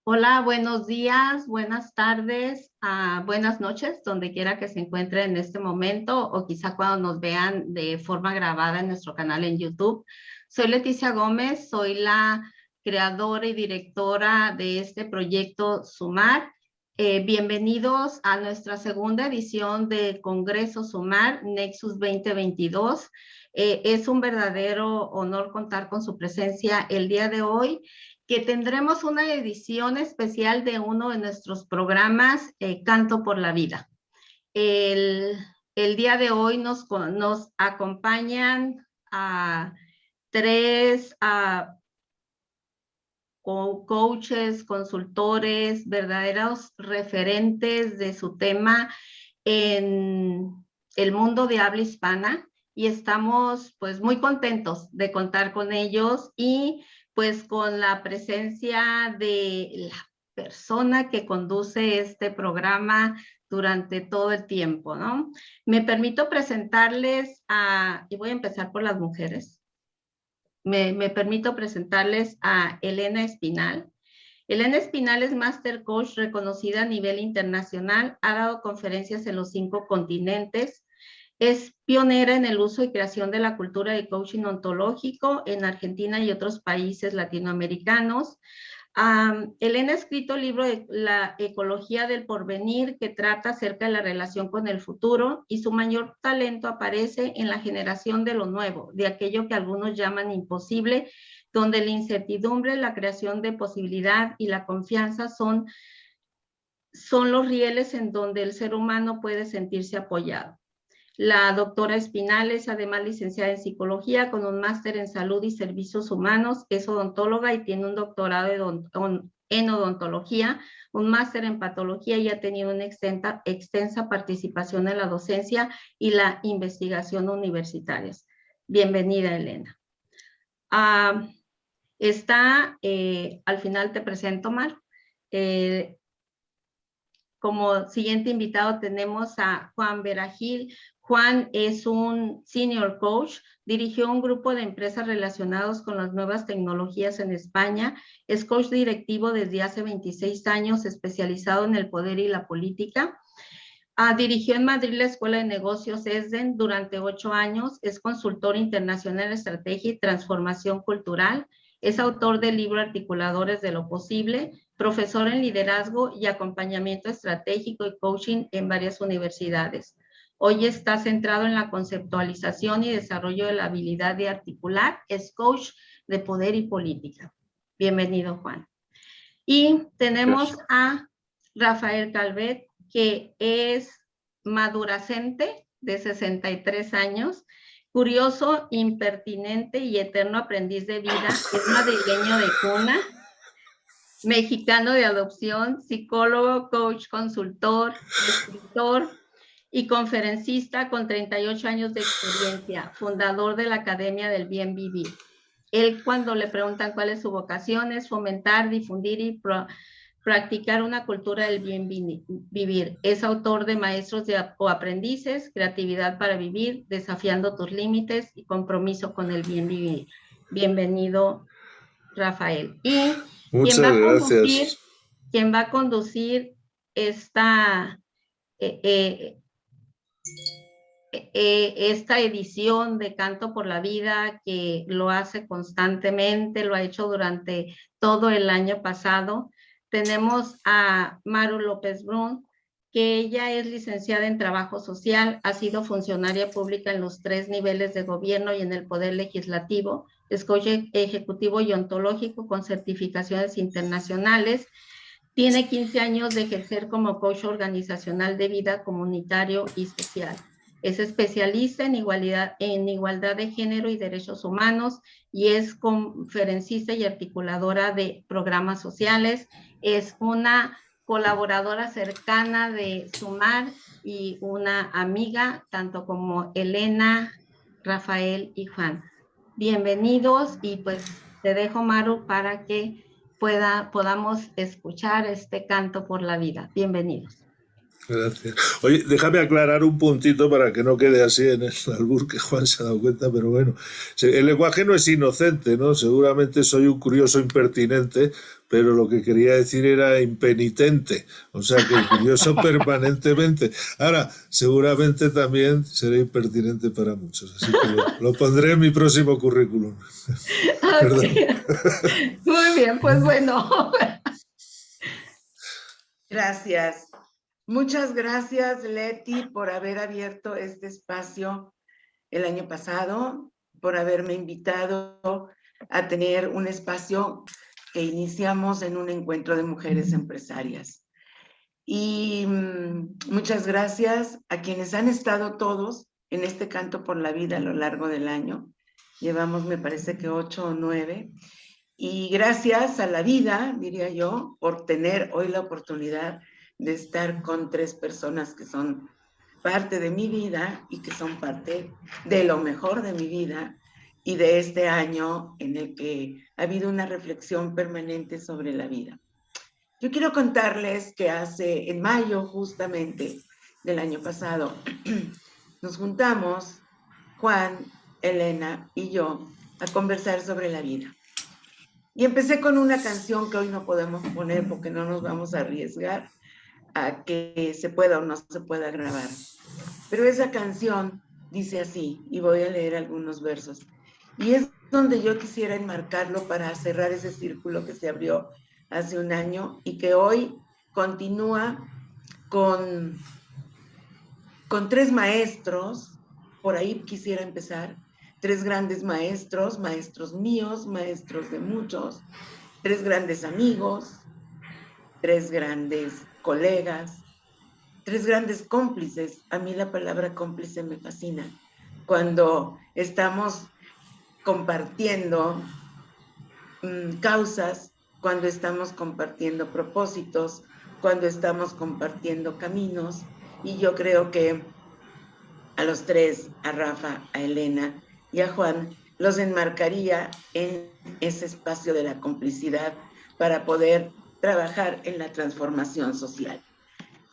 Hola, buenos días, buenas tardes, buenas noches, donde quiera que se encuentren en este momento o quizá cuando nos vean de forma grabada en nuestro canal en YouTube. Soy Leticia Gómez, soy la creadora y directora de este proyecto Sumar. Bienvenidos a nuestra segunda edición de Congreso Sumar Nexus 2022. Es un verdadero honor contar con su presencia el día de hoy, que tendremos una edición especial de uno de nuestros programas, Canto por la Vida. El día de hoy nos acompañan a tres coaches, consultores, verdaderos referentes de su tema en el mundo de habla hispana, y estamos pues muy contentos de contar con ellos y pues con la presencia de la persona que conduce este programa durante todo el tiempo, ¿no? Me permito presentarles y voy a empezar por las mujeres. Me permito presentarles a Elena Espinal. Elena Espinal es Master Coach reconocida a nivel internacional, ha dado conferencias en los 5 continentes, es pionera en el uso y creación de la cultura de coaching ontológico en Argentina y otros países latinoamericanos. Elena ha escrito el libro de La Ecología del Porvenir, que trata acerca de la relación con el futuro, y su mayor talento aparece en la generación de lo nuevo, de aquello que algunos llaman imposible, donde la incertidumbre, la creación de posibilidad y la confianza son los rieles en donde el ser humano puede sentirse apoyado. La doctora Espinal es además licenciada en psicología con un máster en salud y servicios humanos, es odontóloga y tiene un doctorado en odontología, un máster en patología, y ha tenido una extensa participación en la docencia y la investigación universitarias. Bienvenida, Elena. Al final te presento, Mar. Como siguiente invitado tenemos a Juan Veragil. Juan es un senior coach, dirigió un grupo de empresas relacionados con las nuevas tecnologías en España, es coach directivo desde hace 26 años, especializado en el poder y la política. Dirigió en Madrid la Escuela de Negocios ESDEN durante 8 años, es consultor internacional en estrategia y transformación cultural, es autor del libro Articuladores de lo Posible, profesor en liderazgo y acompañamiento estratégico y coaching en varias universidades. Hoy está centrado en la conceptualización y desarrollo de la habilidad de articular, es coach de poder y política. Bienvenido, Juan. Y tenemos a Rafael Calvet, que es maduracente de 63 años, curioso, impertinente y eterno aprendiz de vida, es madrileño de cuna, mexicano de adopción, psicólogo, coach, consultor, escritor y conferencista con 38 años de experiencia, fundador de la Academia del Bien Vivir. Él, cuando le preguntan cuál es su vocación, es fomentar, difundir y practicar una cultura del bien vivir. Es autor de Maestros o Aprendices, Creatividad para Vivir, Desafiando tus Límites y Compromiso con el Bien Vivir. Bienvenido, Rafael. Y Muchas gracias. quien va a conducir esta edición de Canto por la Vida, que lo hace constantemente, lo ha hecho durante todo el año pasado. Tenemos a Maru López Brun, que ella es licenciada en Trabajo Social, ha sido funcionaria pública en los 3 niveles de gobierno y en el Poder Legislativo, es coach ejecutivo y ontológico con certificaciones internacionales. Tiene 15 años de ejercer como coach organizacional de vida, comunitario y social. Es especialista en igualdad de género y derechos humanos, y es conferencista y articuladora de programas sociales. Es una colaboradora cercana de Sumar y una amiga, tanto como Elena, Rafael y Juan. Bienvenidos, y pues te dejo, Maru, para que podamos escuchar este canto por la vida. Bienvenidos. Gracias. Oye, déjame aclarar un puntito para que no quede así en el albur que Juan se ha dado cuenta, pero bueno, el lenguaje no es inocente, ¿no? Seguramente soy un curioso impertinente, pero lo que quería decir era impenitente, o sea que curioso permanentemente. Ahora, seguramente también seré impertinente para muchos, así que lo pondré en mi próximo currículum. Perdón. Muy bien, pues bueno. Gracias. Muchas gracias, Leti, por haber abierto este espacio el año pasado, por haberme invitado a tener un espacio que iniciamos en un encuentro de mujeres empresarias. Y muchas gracias a quienes han estado todos en este canto por la vida a lo largo del año. Llevamos, me parece que 8 o 9. Y gracias a la vida, diría yo, por tener hoy la oportunidad de estar con 3 personas que son parte de mi vida y que son parte de lo mejor de mi vida y de este año en el que ha habido una reflexión permanente sobre la vida. Yo quiero contarles que en mayo justamente del año pasado, nos juntamos, Juan, Elena y yo, a conversar sobre la vida. Y empecé con una canción que hoy no podemos poner porque no nos vamos a arriesgar a que se pueda o no se pueda grabar. Pero esa canción dice así, y voy a leer algunos versos. Y es donde yo quisiera enmarcarlo para cerrar ese círculo que se abrió hace un año y que hoy continúa con 3 maestros, por ahí quisiera empezar, 3 grandes maestros, maestros míos, maestros de muchos, 3 grandes amigos, 3 grandes colegas, 3 grandes cómplices. A mí la palabra cómplice me fascina. Cuando estamos compartiendo causas, cuando estamos compartiendo propósitos, cuando estamos compartiendo caminos. Y yo creo que a los 3, a Rafa, a Elena y a Juan, los enmarcaría en ese espacio de la complicidad para poder trabajar en la transformación social.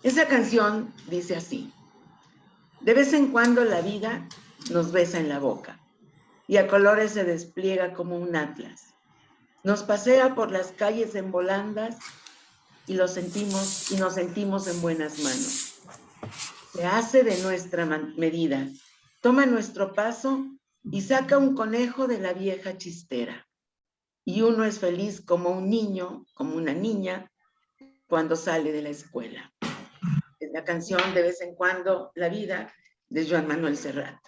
Esa canción dice así: de vez en cuando la vida nos besa en la boca y a colores se despliega como un atlas. Nos pasea por las calles en volandas y nos sentimos en buenas manos. Se hace de nuestra medida, toma nuestro paso y saca un conejo de la vieja chistera. Y uno es feliz como un niño, como una niña, cuando sale de la escuela. Es la canción De vez en cuando la vida, de Joan Manuel Serrat.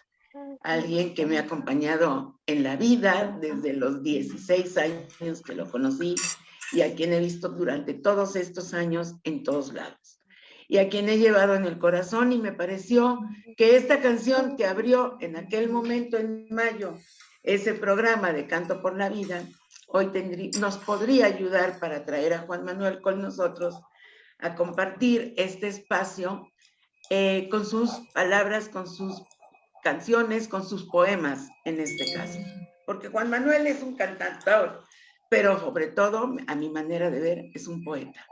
Alguien que me ha acompañado en la vida desde los 16 años que lo conocí y a quien he visto durante todos estos años en todos lados. Y a quien he llevado en el corazón, y me pareció que esta canción que abrió en aquel momento en mayo ese programa de Canto por la Vida, hoy nos podría ayudar para traer a Juan Manuel con nosotros a compartir este espacio con sus palabras, con sus canciones, con sus poemas en este caso. Porque Juan Manuel es un cantautor, pero sobre todo, a mi manera de ver, es un poeta.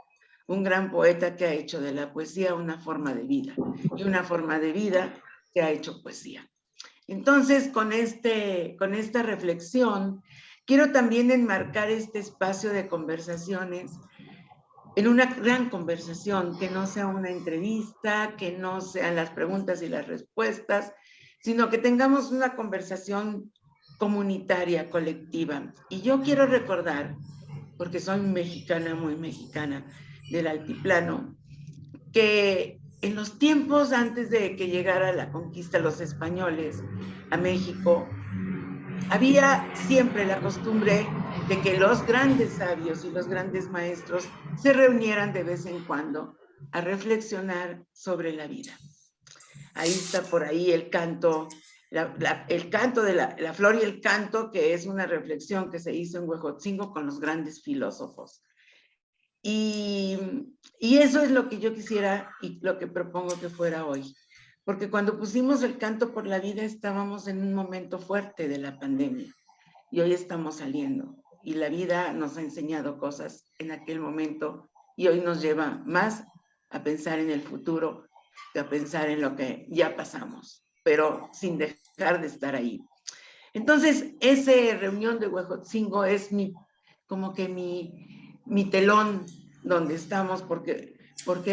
Un gran poeta que ha hecho de la poesía una forma de vida y una forma de vida que ha hecho poesía. Entonces, con esta reflexión, quiero también enmarcar este espacio de conversaciones en una gran conversación, que no sea una entrevista, que no sean las preguntas y las respuestas, sino que tengamos una conversación comunitaria, colectiva. Y yo quiero recordar, porque soy mexicana, muy mexicana, del altiplano, que en los tiempos antes de que llegara la conquista de los españoles a México, había siempre la costumbre de que los grandes sabios y los grandes maestros se reunieran de vez en cuando a reflexionar sobre la vida. Ahí está por ahí el canto, el canto de la flor y el canto, que es una reflexión que se hizo en Huejotzingo con los grandes filósofos. Y eso es lo que yo quisiera y lo que propongo que fuera hoy. Porque cuando pusimos el canto por la vida estábamos en un momento fuerte de la pandemia y hoy estamos saliendo y la vida nos ha enseñado cosas en aquel momento y hoy nos lleva más a pensar en el futuro que a pensar en lo que ya pasamos, pero sin dejar de estar ahí. Entonces, esa reunión de Huejotzingo es como que mi telón donde estamos, porque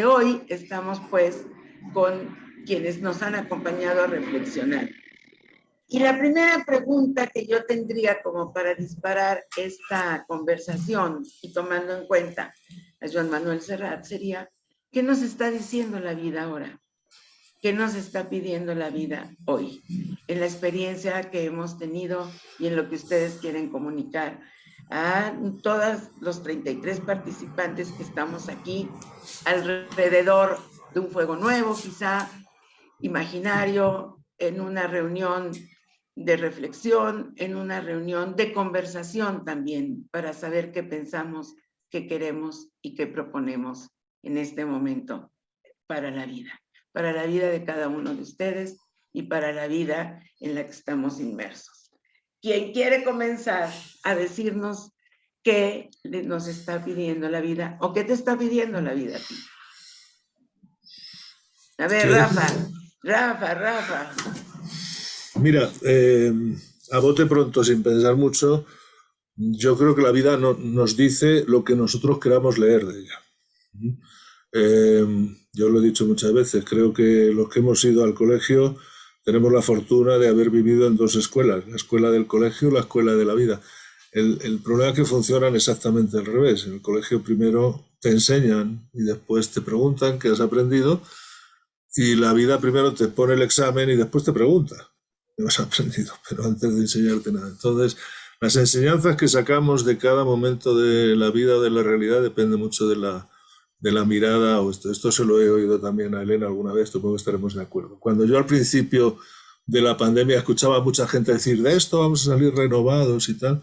hoy estamos pues con quienes nos han acompañado a reflexionar. Y la primera pregunta que yo tendría como para disparar esta conversación y tomando en cuenta a Joan Manuel Serrat sería, ¿qué nos está diciendo la vida ahora? ¿Qué nos está pidiendo la vida hoy? En la experiencia que hemos tenido y en lo que ustedes quieren comunicar a todos los 33 participantes que estamos aquí alrededor de un fuego nuevo, quizá imaginario, en una reunión de reflexión, en una reunión de conversación también, para saber qué pensamos, qué queremos y qué proponemos en este momento para la vida de cada uno de ustedes y para la vida en la que estamos inmersos. ¿Quién quiere comenzar a decirnos qué nos está pidiendo la vida o qué te está pidiendo la vida a ti? A ver, Rafa. Mira, a bote pronto, sin pensar mucho, yo creo que la vida nos dice lo que nosotros queramos leer de ella. Yo lo he dicho muchas veces, creo que los que hemos ido al colegio tenemos la fortuna de haber vivido en dos escuelas, la escuela del colegio y la escuela de la vida. El problema es que funcionan exactamente al revés. En el colegio primero te enseñan y después te preguntan qué has aprendido, y la vida primero te pone el examen y después te pregunta qué has aprendido, pero antes de enseñarte nada. Entonces, las enseñanzas que sacamos de cada momento de la vida o de la realidad depende mucho de la mirada. O esto se lo he oído también a Elena alguna vez, supongo que estaremos de acuerdo. Cuando yo al principio de la pandemia escuchaba a mucha gente decir, de esto vamos a salir renovados y tal,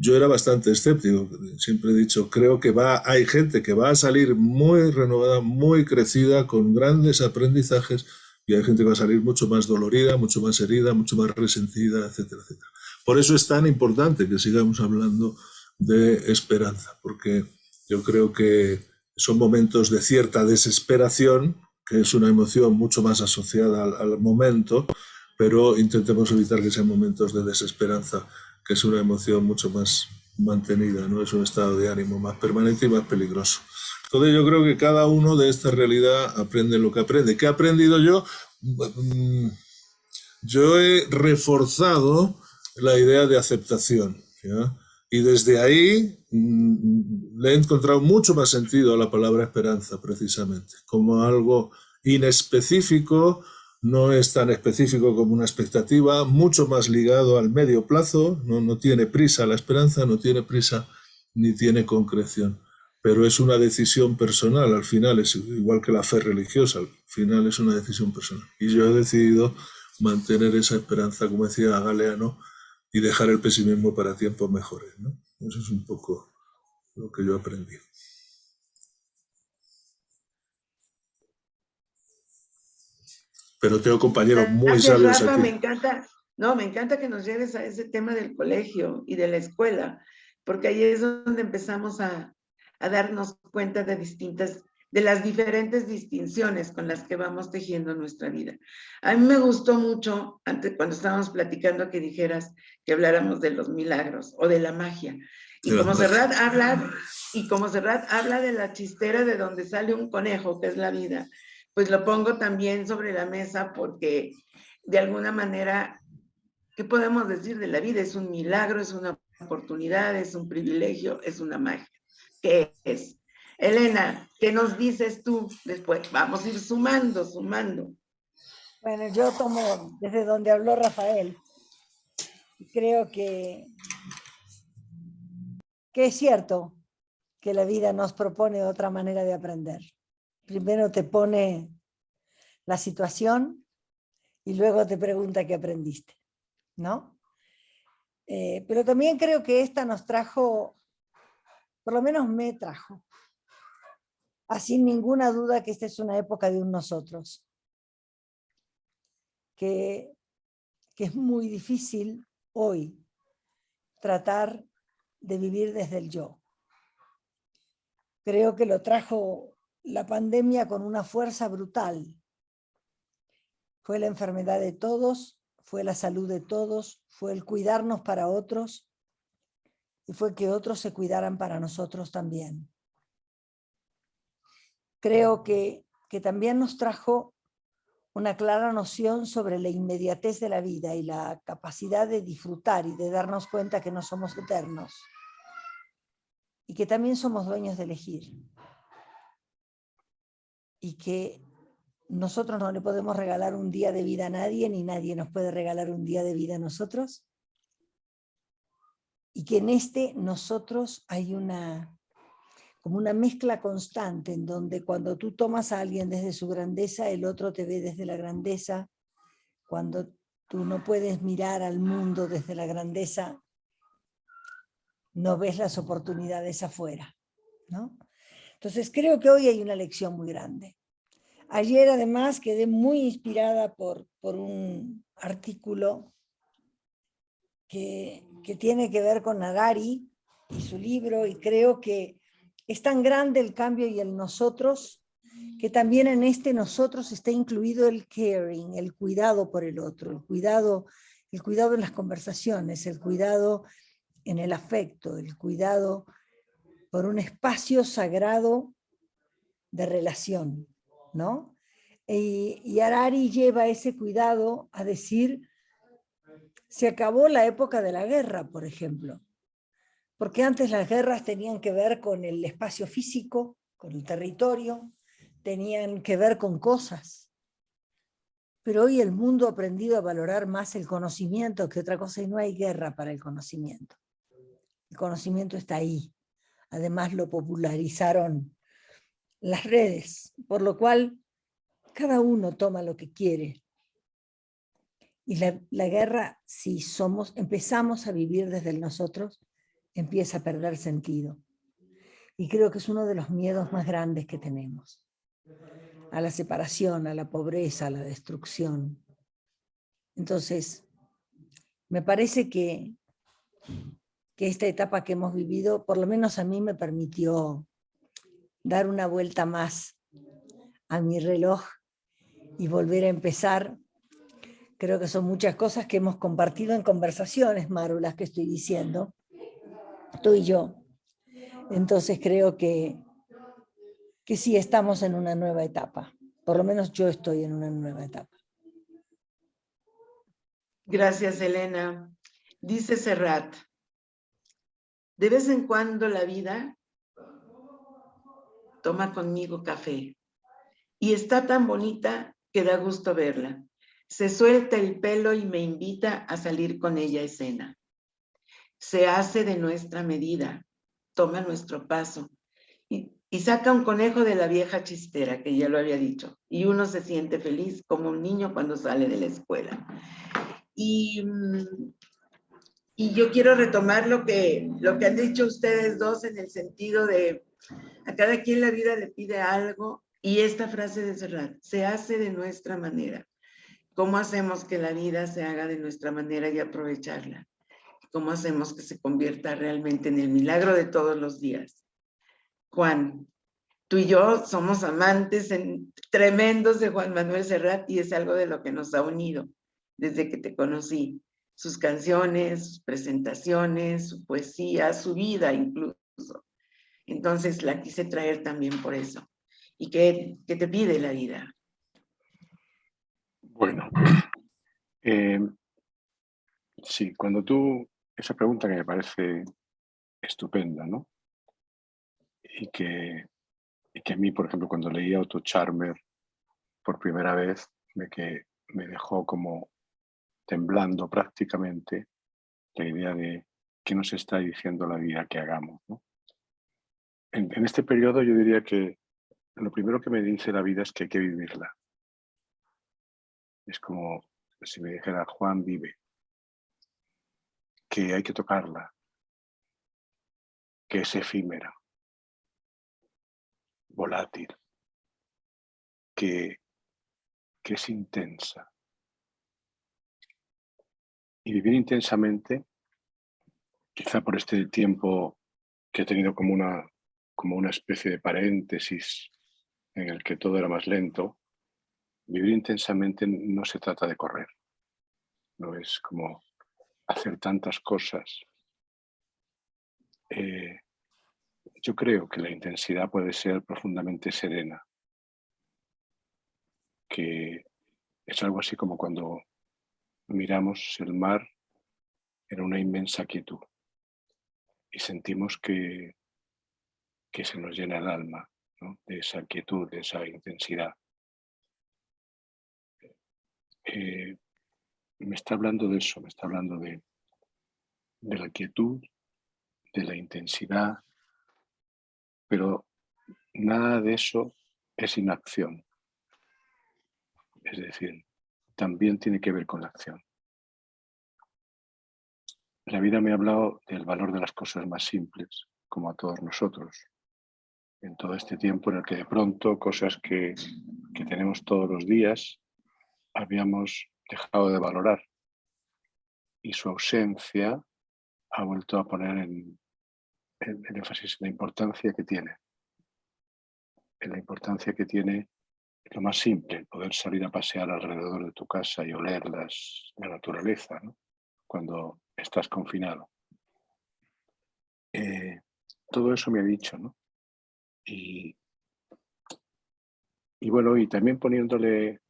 yo era bastante escéptico. Siempre he dicho, creo que hay gente que va a salir muy renovada, muy crecida, con grandes aprendizajes, y hay gente que va a salir mucho más dolorida, mucho más herida, mucho más resentida, etcétera, etcétera. Por eso es tan importante que sigamos hablando de esperanza, porque yo creo que son momentos de cierta desesperación, que es una emoción mucho más asociada al momento, pero intentemos evitar que sean momentos de desesperanza, que es una emoción mucho más mantenida, ¿no? Es un estado de ánimo más permanente y más peligroso. Entonces yo creo que cada uno de esta realidad aprende lo que aprende. ¿Qué he aprendido yo? Yo he reforzado la idea de aceptación, ¿ya? Y desde ahí le he encontrado mucho más sentido a la palabra esperanza, precisamente, como algo inespecífico. No es tan específico como una expectativa, mucho más ligado al medio plazo. No tiene prisa la esperanza, no tiene prisa ni tiene concreción, pero es una decisión personal. Al final es igual que la fe religiosa, al final es una decisión personal, y yo he decidido mantener esa esperanza, como decía Galeano, y dejar el pesimismo para tiempos mejores, ¿no? Eso es un poco lo que yo aprendí. Pero tengo compañeros muy sabios Rafa, aquí. me encanta que nos lleves a ese tema del colegio y de la escuela, porque ahí es donde empezamos a darnos cuenta de las diferentes distinciones con las que vamos tejiendo nuestra vida. A mí me gustó mucho, antes, cuando estábamos platicando, que dijeras que habláramos de los milagros o de la magia. Y como Serrat habla de la chistera de donde sale un conejo, que es la vida, pues lo pongo también sobre la mesa porque de alguna manera, ¿qué podemos decir de la vida? Es un milagro, es una oportunidad, es un privilegio, es una magia. ¿Qué es? Elena, ¿qué nos dices tú después? Vamos a ir sumando. Bueno, yo tomo desde donde habló Rafael. Creo que es cierto que la vida nos propone otra manera de aprender. Primero te pone la situación y luego te pregunta qué aprendiste, ¿no? Pero también creo que esta nos trajo, por lo menos me trajo, sin ninguna duda que esta es una época de un nosotros, que es muy difícil hoy tratar de vivir desde el yo. Creo que lo trajo la pandemia con una fuerza brutal. Fue la enfermedad de todos, fue la salud de todos, fue el cuidarnos para otros y fue que otros se cuidaran para nosotros también. Creo que también nos trajo una clara noción sobre la inmediatez de la vida y la capacidad de disfrutar y de darnos cuenta que no somos eternos y que también somos dueños de elegir y que nosotros no le podemos regalar un día de vida a nadie, ni nadie nos puede regalar un día de vida a nosotros, y que en nosotros hay como una mezcla constante en donde cuando tú tomas a alguien desde su grandeza, el otro te ve desde la grandeza. Cuando tú no puedes mirar al mundo desde la grandeza, no ves las oportunidades afuera, ¿no? Entonces creo que hoy hay una lección muy grande. Ayer además quedé muy inspirada por un artículo que tiene que ver con Harari y su libro, y creo que es tan grande el cambio y el nosotros, que también en nosotros está incluido el caring, el cuidado por el otro, el cuidado en las conversaciones, el cuidado en el afecto, el cuidado por un espacio sagrado de relación, ¿no? Y Harari lleva ese cuidado a decir, se acabó la época de la guerra, por ejemplo, porque antes las guerras tenían que ver con el espacio físico, con el territorio, tenían que ver con cosas. Pero hoy el mundo ha aprendido a valorar más el conocimiento que otra cosa y no hay guerra para el conocimiento. El conocimiento está ahí. Además lo popularizaron las redes, por lo cual cada uno toma lo que quiere. Y la guerra, si empezamos a vivir desde el nosotros, empieza a perder sentido. Y creo que es uno de los miedos más grandes que tenemos. A la separación, a la pobreza, a la destrucción. Entonces, me parece que esta etapa que hemos vivido, por lo menos a mí me permitió dar una vuelta más a mi reloj y volver a empezar. Creo que son muchas cosas que hemos compartido en conversaciones, Maru, las que estoy diciendo, tú y yo. Entonces creo que sí estamos en una nueva etapa. Por lo menos yo estoy en una nueva etapa. Gracias, Elena. Dice Serrat, de vez en cuando la vida toma conmigo café y está tan bonita que da gusto verla. Se suelta el pelo y me invita a salir con ella a escena. Se hace de nuestra medida, toma nuestro paso y saca un conejo de la vieja chistera, que ya lo había dicho, y uno se siente feliz como un niño cuando sale de la escuela. Y yo quiero retomar lo que han dicho ustedes dos en el sentido de a cada quien la vida le pide algo, y esta frase de Serrat, se hace de nuestra manera. ¿Cómo hacemos que la vida se haga de nuestra manera y aprovecharla? ¿Cómo hacemos que se convierta realmente en el milagro de todos los días? Juan, tú y yo somos amantes tremendos de Juan Manuel Serrat y es algo de lo que nos ha unido desde que te conocí. Sus canciones, sus presentaciones, su poesía, su vida incluso. Entonces la quise traer también por eso. ¿Y qué te pide la vida? Bueno, sí, esa pregunta que me parece estupenda, ¿no? Y que a mí, por ejemplo, cuando leí Otto Scharmer por primera vez, me dejó como temblando prácticamente la idea de qué nos está diciendo la vida que hagamos, ¿no? En este periodo yo diría que lo primero que me dice la vida es que hay que vivirla. Es como si me dijera, Juan, vive, que hay que tocarla, que es efímera, volátil, que es intensa. Y vivir intensamente, quizá por este tiempo que he tenido como una especie de paréntesis en el que todo era más lento, vivir intensamente no se trata de correr, no es como hacer tantas cosas. Yo creo que la intensidad puede ser profundamente serena, que es algo así como cuando miramos el mar en una inmensa quietud y sentimos que se nos llena el alma, ¿no? De esa quietud, de esa intensidad. Me está hablando de eso, me está hablando de la quietud, de la intensidad, pero nada de eso es inacción. Es decir, también tiene que ver con la acción. La vida me ha hablado del valor de las cosas más simples, como a todos nosotros. En todo este tiempo en el que de pronto cosas que tenemos todos los días habíamos dejado de valorar y su ausencia ha vuelto a poner en énfasis en la importancia que tiene. En la importancia que tiene lo más simple, poder salir a pasear alrededor de tu casa y oler la naturaleza, ¿no? Cuando estás confinado. Todo eso me ha dicho, ¿no? Y bueno, y también poniéndole,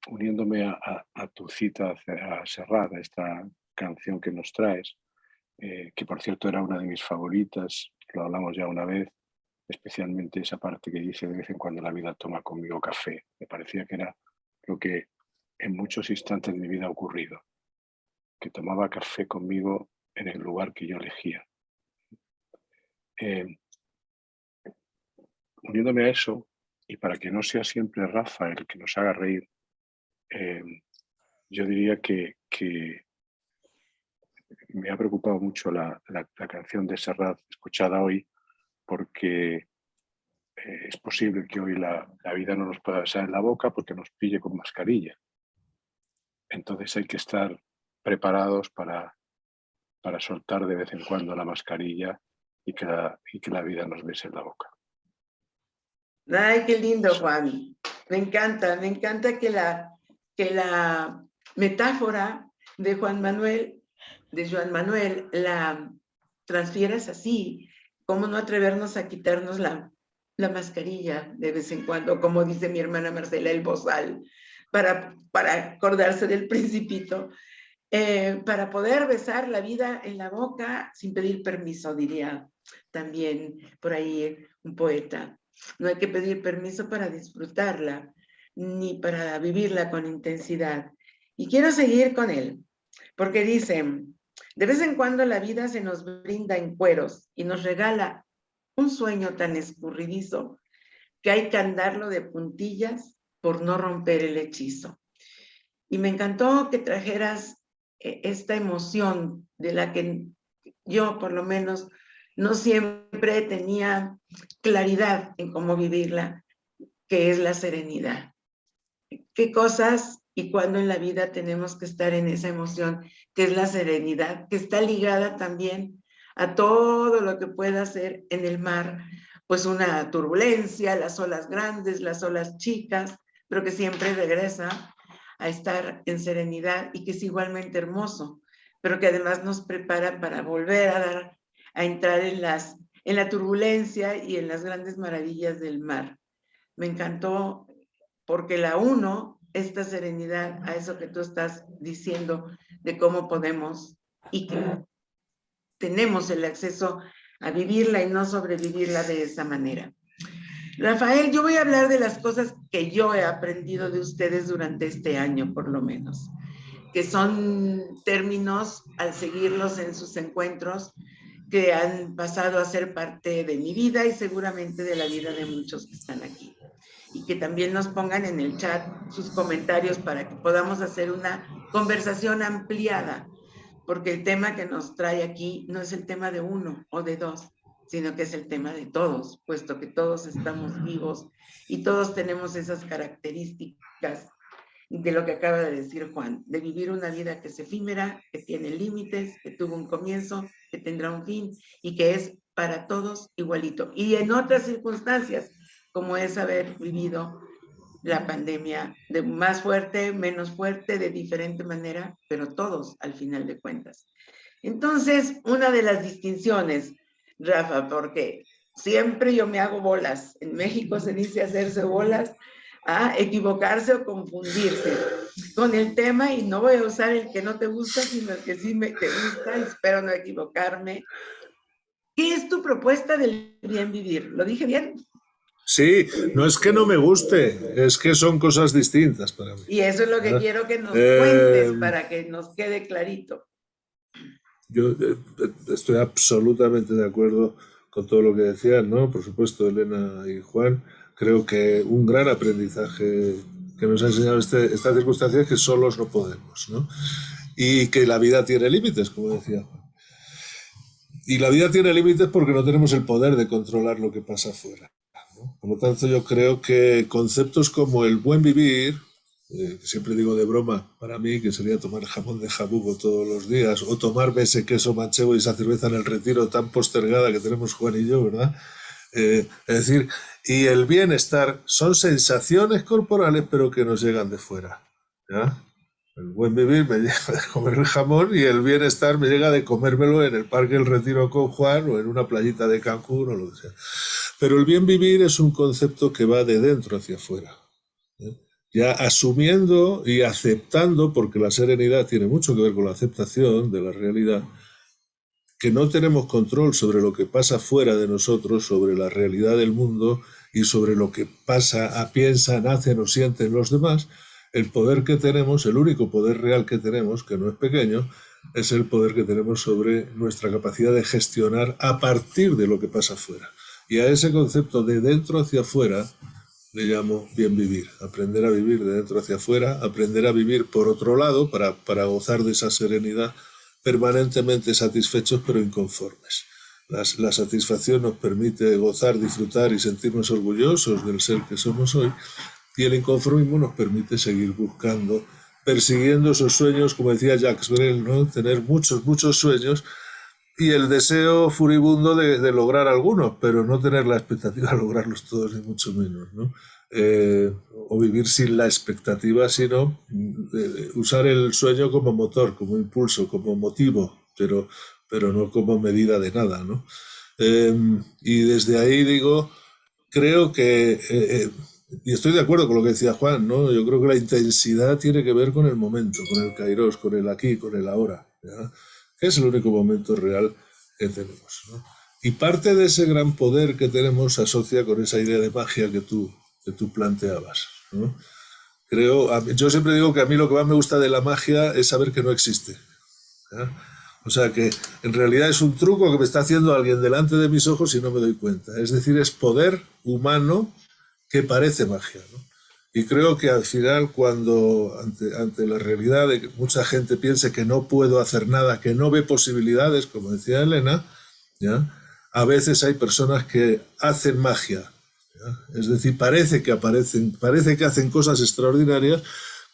uniéndome a tu cita a Serrat, a esta canción que nos traes, que por cierto era una de mis favoritas, lo hablamos ya una vez, especialmente esa parte que dice de vez en cuando la vida toma conmigo café. Me parecía que era lo que en muchos instantes de mi vida ha ocurrido, que tomaba café conmigo en el lugar que yo elegía. Uniéndome a eso, y para que no sea siempre Rafa el que nos haga reír, yo diría que me ha preocupado mucho la canción de Serrat escuchada hoy, porque es posible que hoy la vida no nos pueda besar en la boca porque nos pille con mascarilla. Entonces hay que estar preparados para soltar de vez en cuando la mascarilla y que la vida nos bese en la boca. Ay, qué lindo, Juan. Me encanta que la metáfora de Joan Manuel, la transfieras así. ¿Cómo no atrevernos a quitarnos la mascarilla de vez en cuando, como dice mi hermana Marcela, el bozal, para acordarse del Principito, para poder besar la vida en la boca sin pedir permiso, diría también por ahí un poeta. No hay que pedir permiso para disfrutarla, ni para vivirla con intensidad. Y quiero seguir con él, porque dice, de vez en cuando la vida se nos brinda en cueros y nos regala un sueño tan escurridizo que hay que andarlo de puntillas por no romper el hechizo. Y me encantó que trajeras esta emoción de la que yo, por lo menos, no siempre tenía claridad en cómo vivirla, que es la serenidad. ¿Qué cosas y cuándo en la vida tenemos que estar en esa emoción, que es la serenidad, que está ligada también a todo lo que pueda ser en el mar, pues una turbulencia, las olas grandes, las olas chicas, pero que siempre regresa a estar en serenidad y que es igualmente hermoso, pero que además nos prepara para volver a entrar en la turbulencia y en las grandes maravillas del mar. Me encantó porque la uno, esta serenidad, a eso que tú estás diciendo de cómo podemos y que tenemos el acceso a vivirla y no sobrevivirla de esa manera. Rafael, yo voy a hablar de las cosas que yo he aprendido de ustedes durante este año, por lo menos, que son términos, al seguirlos en sus encuentros, que han pasado a ser parte de mi vida y seguramente de la vida de muchos que están aquí. Y que también nos pongan en el chat sus comentarios para que podamos hacer una conversación ampliada, porque el tema que nos trae aquí no es el tema de uno o de dos, sino que es el tema de todos, puesto que todos estamos vivos y todos tenemos esas características de lo que acaba de decir Juan, de vivir una vida que es efímera, que tiene límites, que tuvo un comienzo, que tendrá un fin y que es para todos igualito. Y en otras circunstancias, como es haber vivido la pandemia de más fuerte, menos fuerte, de diferente manera, pero todos al final de cuentas. Entonces, una de las distinciones, Rafa, porque siempre yo me hago bolas, en México se dice hacerse bolas, a equivocarse o confundirse con el tema, y no voy a usar el que no te gusta, sino el que sí te gusta, espero no equivocarme. ¿Qué es tu propuesta del bien vivir? ¿Lo dije bien? Sí, no es que no me guste, es que son cosas distintas para mí. Y eso es lo que quiero que nos cuentes para que nos quede clarito. Yo estoy absolutamente de acuerdo con todo lo que decían, ¿no? Por supuesto, Elena y Juan. Creo que un gran aprendizaje que nos ha enseñado esta circunstancia es que solos no podemos, ¿no? Y que la vida tiene límites, como decía Juan. Y la vida tiene límites porque no tenemos el poder de controlar lo que pasa afuera, ¿no? Por lo tanto, yo creo que conceptos como el buen vivir, siempre digo de broma para mí, que sería tomar jamón de jabugo todos los días, o tomarme ese queso manchego y esa cerveza en el Retiro tan postergada que tenemos Juan y yo, ¿verdad? Es decir, y el bienestar son sensaciones corporales, pero que nos llegan de fuera, ¿ya? El buen vivir me llega de comer el jamón y el bienestar me llega de comérmelo en el Parque El Retiro con Juan o en una playita de Cancún o lo que sea. Pero el bien vivir es un concepto que va de dentro hacia afuera, ¿eh? Ya asumiendo y aceptando, porque la serenidad tiene mucho que ver con la aceptación de la realidad, que no tenemos control sobre lo que pasa fuera de nosotros, sobre la realidad del mundo y sobre lo que pasa, piensan, hacen o sienten los demás. El poder que tenemos, el único poder real que tenemos, que no es pequeño, es el poder que tenemos sobre nuestra capacidad de gestionar a partir de lo que pasa fuera. Y a ese concepto de dentro hacia afuera le llamo bien vivir, aprender a vivir de dentro hacia afuera, aprender a vivir por otro lado para gozar de esa serenidad, permanentemente satisfechos pero inconformes. La satisfacción nos permite gozar, disfrutar y sentirnos orgullosos del ser que somos hoy, y el inconformismo nos permite seguir buscando, persiguiendo esos sueños, como decía Jacques Brel, ¿no? Tener muchos, muchos sueños y el deseo furibundo de lograr algunos, pero no tener la expectativa de lograrlos todos, ni mucho menos, ¿no? O vivir sin la expectativa, sino usar el sueño como motor, como impulso, como motivo, pero no como medida de nada, ¿no? Y desde ahí digo, creo que, y estoy de acuerdo con lo que decía Juan, ¿no? Yo creo que la intensidad tiene que ver con el momento, con el kairos, con el aquí, con el ahora, ¿ya? Es el único momento real que tenemos, ¿no? Y parte de ese gran poder que tenemos se asocia con esa idea de magia que tú planteabas, ¿no? Yo siempre digo que a mí lo que más me gusta de la magia es saber que no existe, ¿ya? O sea que en realidad es un truco que me está haciendo alguien delante de mis ojos y no me doy cuenta. Es decir, es poder humano que parece magia, ¿no? Y creo que al final, cuando ante la realidad de que mucha gente piense que no puedo hacer nada, que no ve posibilidades, como decía Elena, ¿ya? A veces hay personas que hacen magia, ¿ya? Es decir, parece que hacen cosas extraordinarias,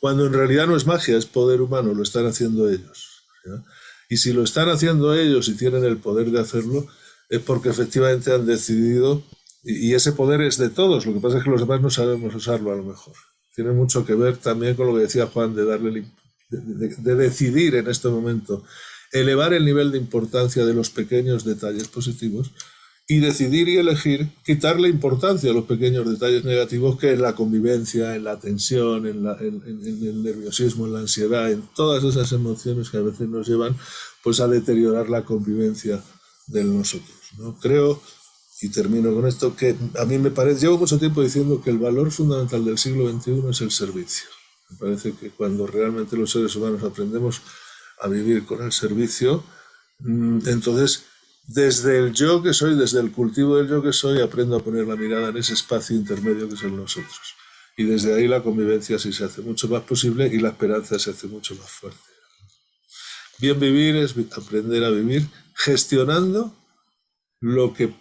cuando en realidad no es magia, es poder humano, lo están haciendo ellos, ¿ya? Y si lo están haciendo ellos y tienen el poder de hacerlo, es porque efectivamente han decidido. Y ese poder es de todos, lo que pasa es que los demás no sabemos usarlo a lo mejor. Tiene mucho que ver también con lo que decía Juan, de decidir en este momento, elevar el nivel de importancia de los pequeños detalles positivos y decidir y elegir quitarle importancia a los pequeños detalles negativos, que en la convivencia, en la tensión, en el nerviosismo, en la ansiedad, en todas esas emociones que a veces nos llevan pues a deteriorar la convivencia de nosotros, ¿no? Creo, y termino con esto, que a mí me parece, llevo mucho tiempo diciendo que el valor fundamental del siglo XXI es el servicio. Me parece que cuando realmente los seres humanos aprendemos a vivir con el servicio, entonces desde el yo que soy, desde el cultivo del yo que soy, aprendo a poner la mirada en ese espacio intermedio que es el nosotros. Y desde ahí la convivencia sí se hace mucho más posible y la esperanza se hace mucho más fuerte. Bien vivir es aprender a vivir gestionando lo que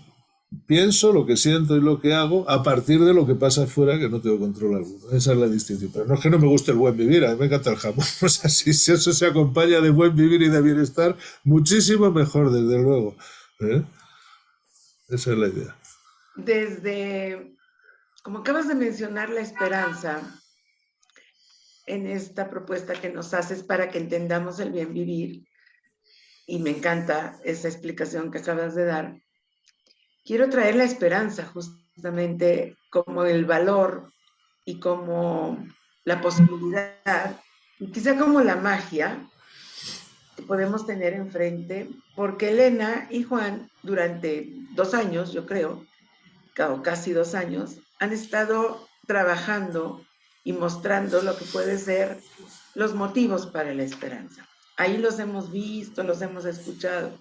pienso, lo que siento y lo que hago a partir de lo que pasa afuera, que no tengo control alguno. Esa es la distinción. Pero no es que no me guste el buen vivir, a mí me encanta el jamón. O sea, si eso se acompaña de buen vivir y de bienestar, muchísimo mejor, desde luego, ¿eh? Esa es la idea. Desde como acabas de mencionar la esperanza en esta propuesta que nos haces para que entendamos el bien vivir, y me encanta esa explicación que acabas de dar, quiero traer la esperanza justamente como el valor y como la posibilidad, y quizá como la magia que podemos tener enfrente, porque Elena y Juan durante 2 años, yo creo, o casi 2 años, han estado trabajando y mostrando lo que puede ser los motivos para la esperanza. Ahí los hemos visto, los hemos escuchado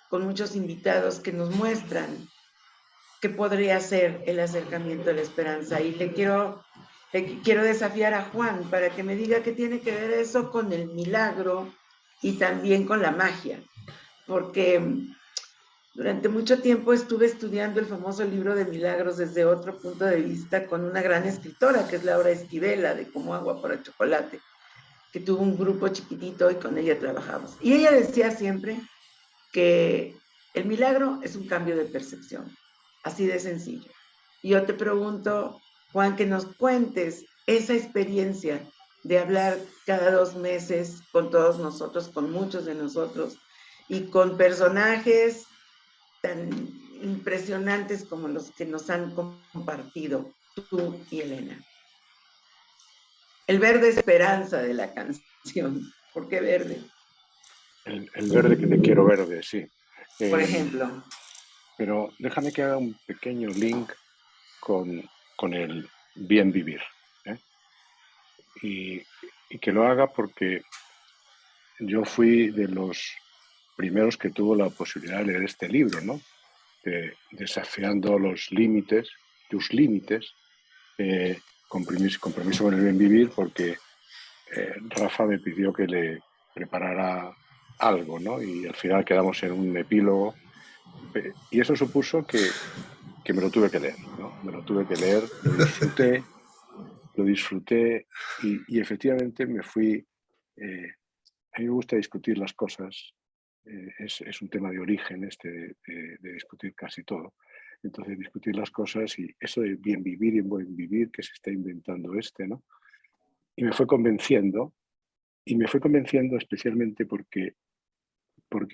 con muchos invitados que nos muestran qué podría ser el acercamiento a la esperanza. Y le quiero desafiar a Juan para que me diga qué tiene que ver eso con el milagro y también con la magia, porque durante mucho tiempo estuve estudiando el famoso libro de milagros desde otro punto de vista con una gran escritora que es Laura Esquivel, de Como agua para chocolate, que tuvo un grupo chiquitito y con ella trabajamos. Y ella decía siempre que el milagro es un cambio de percepción, así de sencillo. Y yo te pregunto, Juan, que nos cuentes esa experiencia de hablar cada 2 meses con todos nosotros, con muchos de nosotros, y con personajes tan impresionantes como los que nos han compartido tú y Elena. El verde esperanza de la canción. ¿Por qué verde? El verde que te quiero verde, sí. Por ejemplo. Pero déjame que haga un pequeño link con el bien vivir. Y que lo haga porque yo fui de los primeros que tuvo la posibilidad de leer este libro, ¿no? Desafiando los límites, tus límites, compromiso con el bien vivir, porque Rafa me pidió que le preparara algo, ¿no? Y al final quedamos en un epílogo. Y eso supuso que me lo tuve que leer, ¿no? Me lo tuve que leer, lo disfruté y efectivamente me fui. A mí me gusta discutir las cosas, es un tema de origen de discutir casi todo. Entonces, discutir las cosas y eso de bien vivir y buen vivir que se está inventando ¿no? Y me fue convenciendo especialmente porque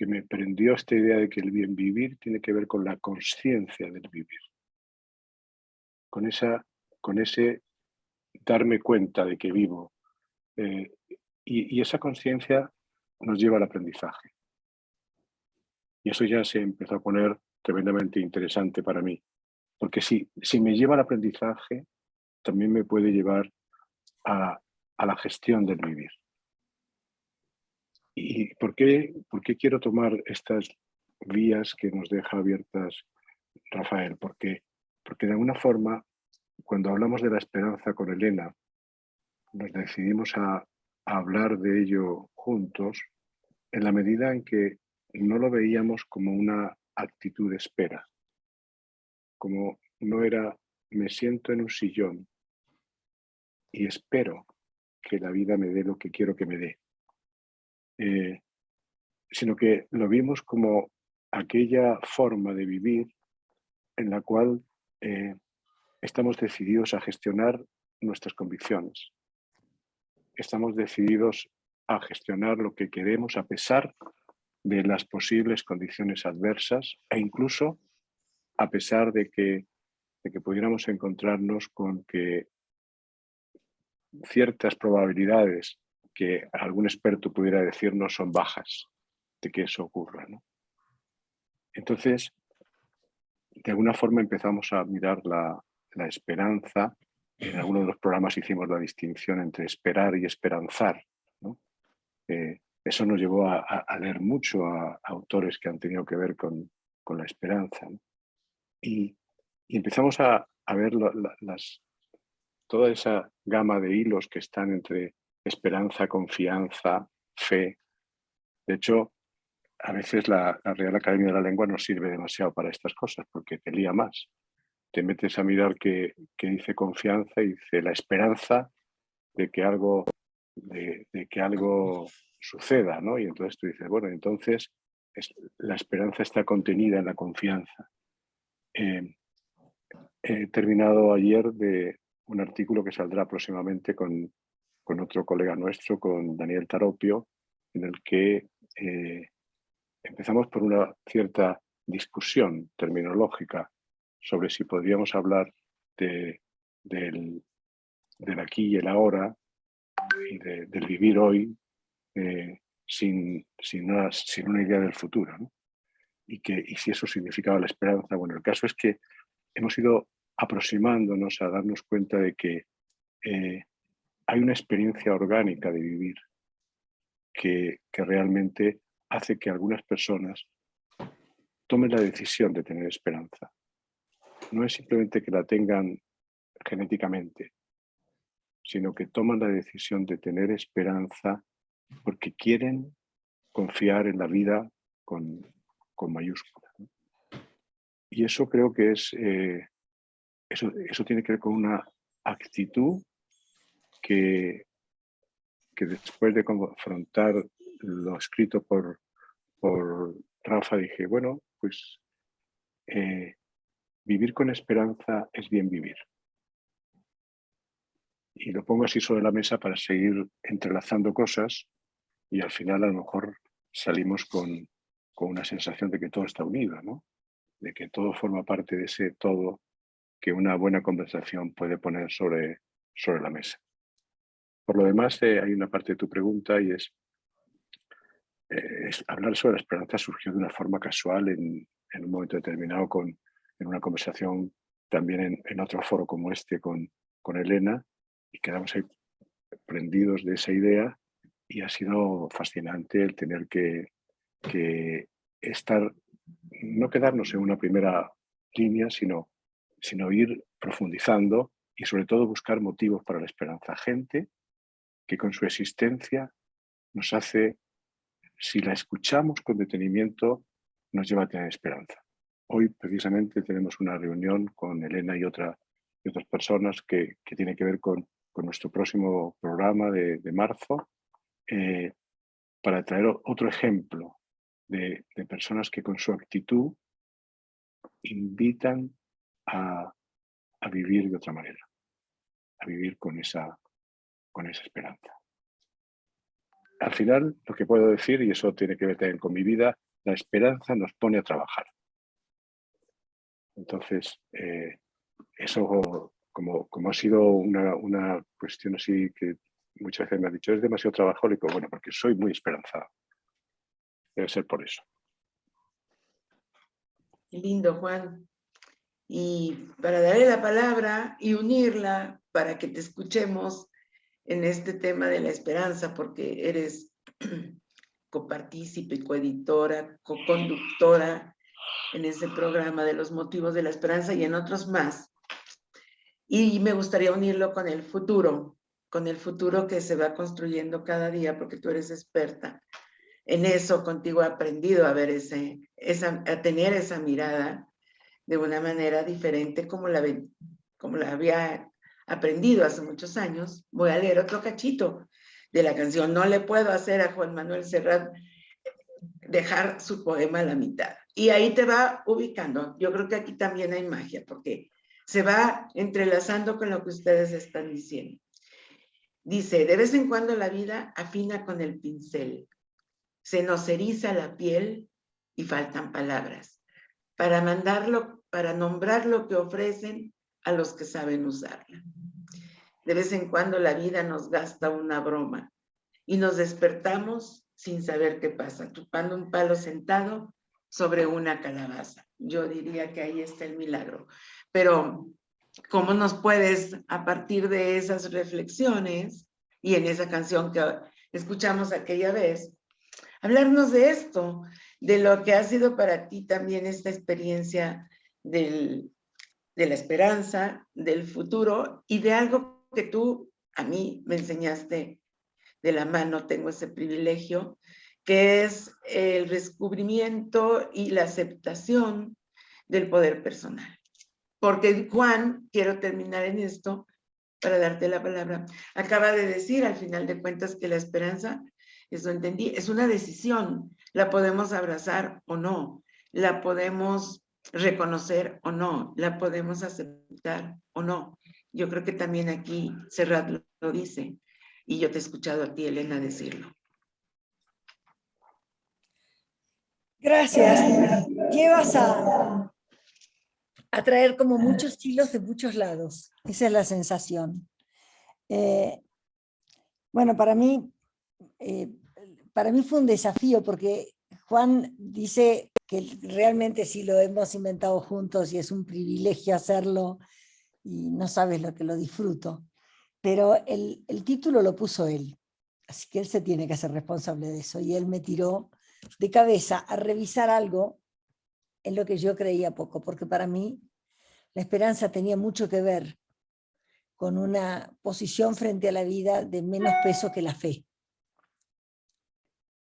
me prendió esta idea de que el bien vivir tiene que ver con la consciencia del vivir. Con ese darme cuenta de que vivo. Y esa conciencia nos lleva al aprendizaje. Y eso ya se empezó a poner tremendamente interesante para mí. Porque si me lleva al aprendizaje, también me puede llevar a la gestión del vivir. ¿Y por qué quiero tomar estas vías que nos deja abiertas Rafael? Porque de alguna forma, cuando hablamos de la esperanza con Elena, nos decidimos a hablar de ello juntos en la medida en que no lo veíamos como una actitud de espera, como no era me siento en un sillón y espero que la vida me dé lo que quiero que me dé, sino que lo vimos como aquella forma de vivir en la cual estamos decididos a gestionar nuestras convicciones, estamos decididos a gestionar lo que queremos a pesar de las posibles condiciones adversas e incluso a pesar de que pudiéramos encontrarnos con que ciertas probabilidades que algún experto pudiera decirnos son bajas de que eso ocurra, ¿no? Entonces, de alguna forma empezamos a mirar la esperanza. En algunos de los programas hicimos la distinción entre esperar y esperanzar, ¿no? Eso nos llevó a leer mucho a autores que han tenido que ver con la esperanza, ¿no? Y empezamos a ver toda esa gama de hilos que están entre esperanza, confianza, fe. De hecho, a veces la Real Academia de la Lengua no sirve demasiado para estas cosas porque te lía más. Te metes a mirar qué dice confianza y dice la esperanza de que algo suceda, ¿no? Y entonces tú dices, bueno, entonces la esperanza está contenida en la confianza. he terminado ayer de un artículo que saldrá próximamente con otro colega nuestro, con Daniel Taropio, en el que empezamos por una cierta discusión terminológica sobre si podríamos hablar del aquí y el ahora y del vivir hoy sin una idea del futuro, ¿no? Y si eso significaba la esperanza. Bueno, el caso es que hemos ido aproximándonos a darnos cuenta de que hay una experiencia orgánica de vivir que realmente hace que algunas personas tomen la decisión de tener esperanza. No es simplemente que la tengan genéticamente, sino que toman la decisión de tener esperanza porque quieren confiar en la vida con mayúsculas, ¿no? Y eso creo que es, eso tiene que ver con una actitud que después de confrontar lo escrito por Rafa, dije, bueno, pues vivir con esperanza es bien vivir. Y lo pongo así sobre la mesa para seguir entrelazando cosas y al final a lo mejor salimos con una sensación de que todo está unido, ¿no? De que todo forma parte de ese todo que una buena conversación puede poner sobre la mesa. Por lo demás, hay una parte de tu pregunta y es hablar sobre la esperanza surgió de una forma casual en un momento determinado en una conversación también en otro foro como este con Elena, y quedamos ahí prendidos de esa idea y ha sido fascinante el tener que estar, no quedarnos en una primera línea, sino ir profundizando y sobre todo buscar motivos para la esperanza. Gente que con su existencia nos hace, si la escuchamos con detenimiento, nos lleva a tener esperanza. Hoy precisamente tenemos una reunión con Elena y otras personas que tiene que ver con nuestro próximo programa de marzo, para traer otro ejemplo de personas que con su actitud invitan a vivir de otra manera, a vivir con esa esperanza. Al final, lo que puedo decir, y eso tiene que ver también con mi vida, la esperanza nos pone a trabajar. Entonces, eso como ha sido una cuestión así que muchas veces me han dicho, es demasiado trabajólico. Bueno, porque soy muy esperanzado. Debe ser por eso. Qué lindo, Juan. Y para darle la palabra y unirla para que te escuchemos en este tema de la esperanza, porque eres copartícipe, coeditora, coconductora en ese programa de los motivos de la esperanza y en otros más. Y me gustaría unirlo con el futuro que se va construyendo cada día, porque tú eres experta en eso, contigo he aprendido a ver a tener esa mirada de una manera diferente como la había aprendido hace muchos años. Voy a leer otro cachito de la canción. No le puedo hacer a Juan Manuel Serrat dejar su poema a la mitad. Y ahí te va ubicando. Yo creo que aquí también hay magia, porque se va entrelazando con lo que ustedes están diciendo. Dice, de vez en cuando la vida afina con el pincel. Se nos eriza la piel y faltan palabras para nombrar lo que ofrecen a los que saben usarla. De vez en cuando la vida nos gasta una broma y nos despertamos sin saber qué pasa, chupando un palo sentado sobre una calabaza. Yo diría que ahí está el milagro. Pero, ¿cómo nos puedes, a partir de esas reflexiones y en esa canción que escuchamos aquella vez, hablarnos de esto, de lo que ha sido para ti también esta experiencia de la esperanza, del futuro y de algo que tú a mí me enseñaste de la mano, tengo ese privilegio, que es el descubrimiento y la aceptación del poder personal. Porque Juan, quiero terminar en esto para darte la palabra, acaba de decir al final de cuentas que la esperanza, eso entendí, es una decisión, la podemos abrazar o no, la podemos reconocer o no, la podemos aceptar o no. Yo creo que también aquí Serrat lo dice, y yo te he escuchado a ti, Elena, decirlo. Gracias. Llevas a traer como muchos hilos de muchos lados. Esa es la sensación. Bueno, para mí fue un desafío porque Juan dice que realmente sí lo hemos inventado juntos y es un privilegio hacerlo y no sabes lo que lo disfruto. Pero el título lo puso él, así que él se tiene que hacer responsable de eso. Y él me tiró de cabeza a revisar algo en lo que yo creía poco, porque para mí la esperanza tenía mucho que ver con una posición frente a la vida de menos peso que la fe,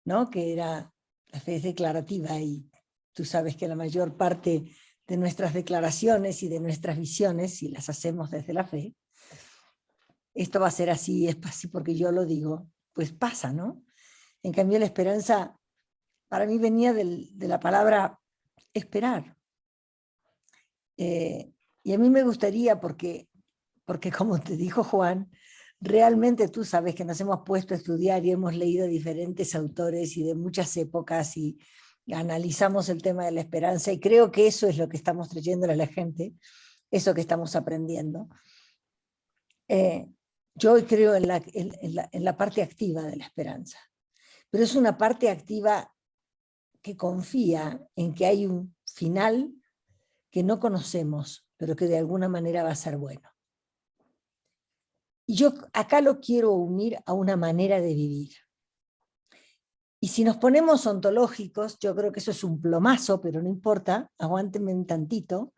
¿no? Que era, la fe es declarativa y tú sabes que la mayor parte de nuestras declaraciones y de nuestras visiones, si las hacemos desde la fe, esto va a ser así, es así porque yo lo digo, pues pasa, ¿no? En cambio la esperanza para mí venía de la palabra esperar. Y a mí me gustaría, porque como te dijo Juan, realmente tú sabes que nos hemos puesto a estudiar y hemos leído diferentes autores y de muchas épocas y analizamos el tema de la esperanza y creo que eso es lo que estamos trayéndole a la gente, eso que estamos aprendiendo. Yo hoy creo en la parte activa de la esperanza, pero es una parte activa que confía en que hay un final que no conocemos, pero que de alguna manera va a ser bueno. Y yo acá lo quiero unir a una manera de vivir. Y si nos ponemos ontológicos, yo creo que eso es un plomazo, pero no importa, aguántenme un tantito.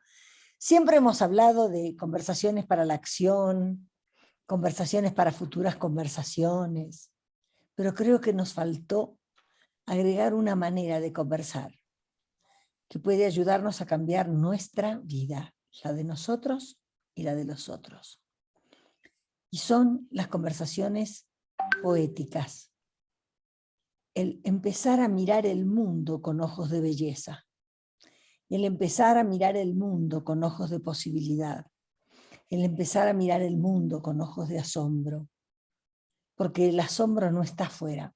Siempre hemos hablado de conversaciones para la acción, conversaciones para futuras conversaciones, pero creo que nos faltó agregar una manera de conversar que puede ayudarnos a cambiar nuestra vida, la de nosotros y la de los otros. Y son las conversaciones poéticas. El empezar a mirar el mundo con ojos de belleza. El empezar a mirar el mundo con ojos de posibilidad. El empezar a mirar el mundo con ojos de asombro. Porque el asombro no está afuera.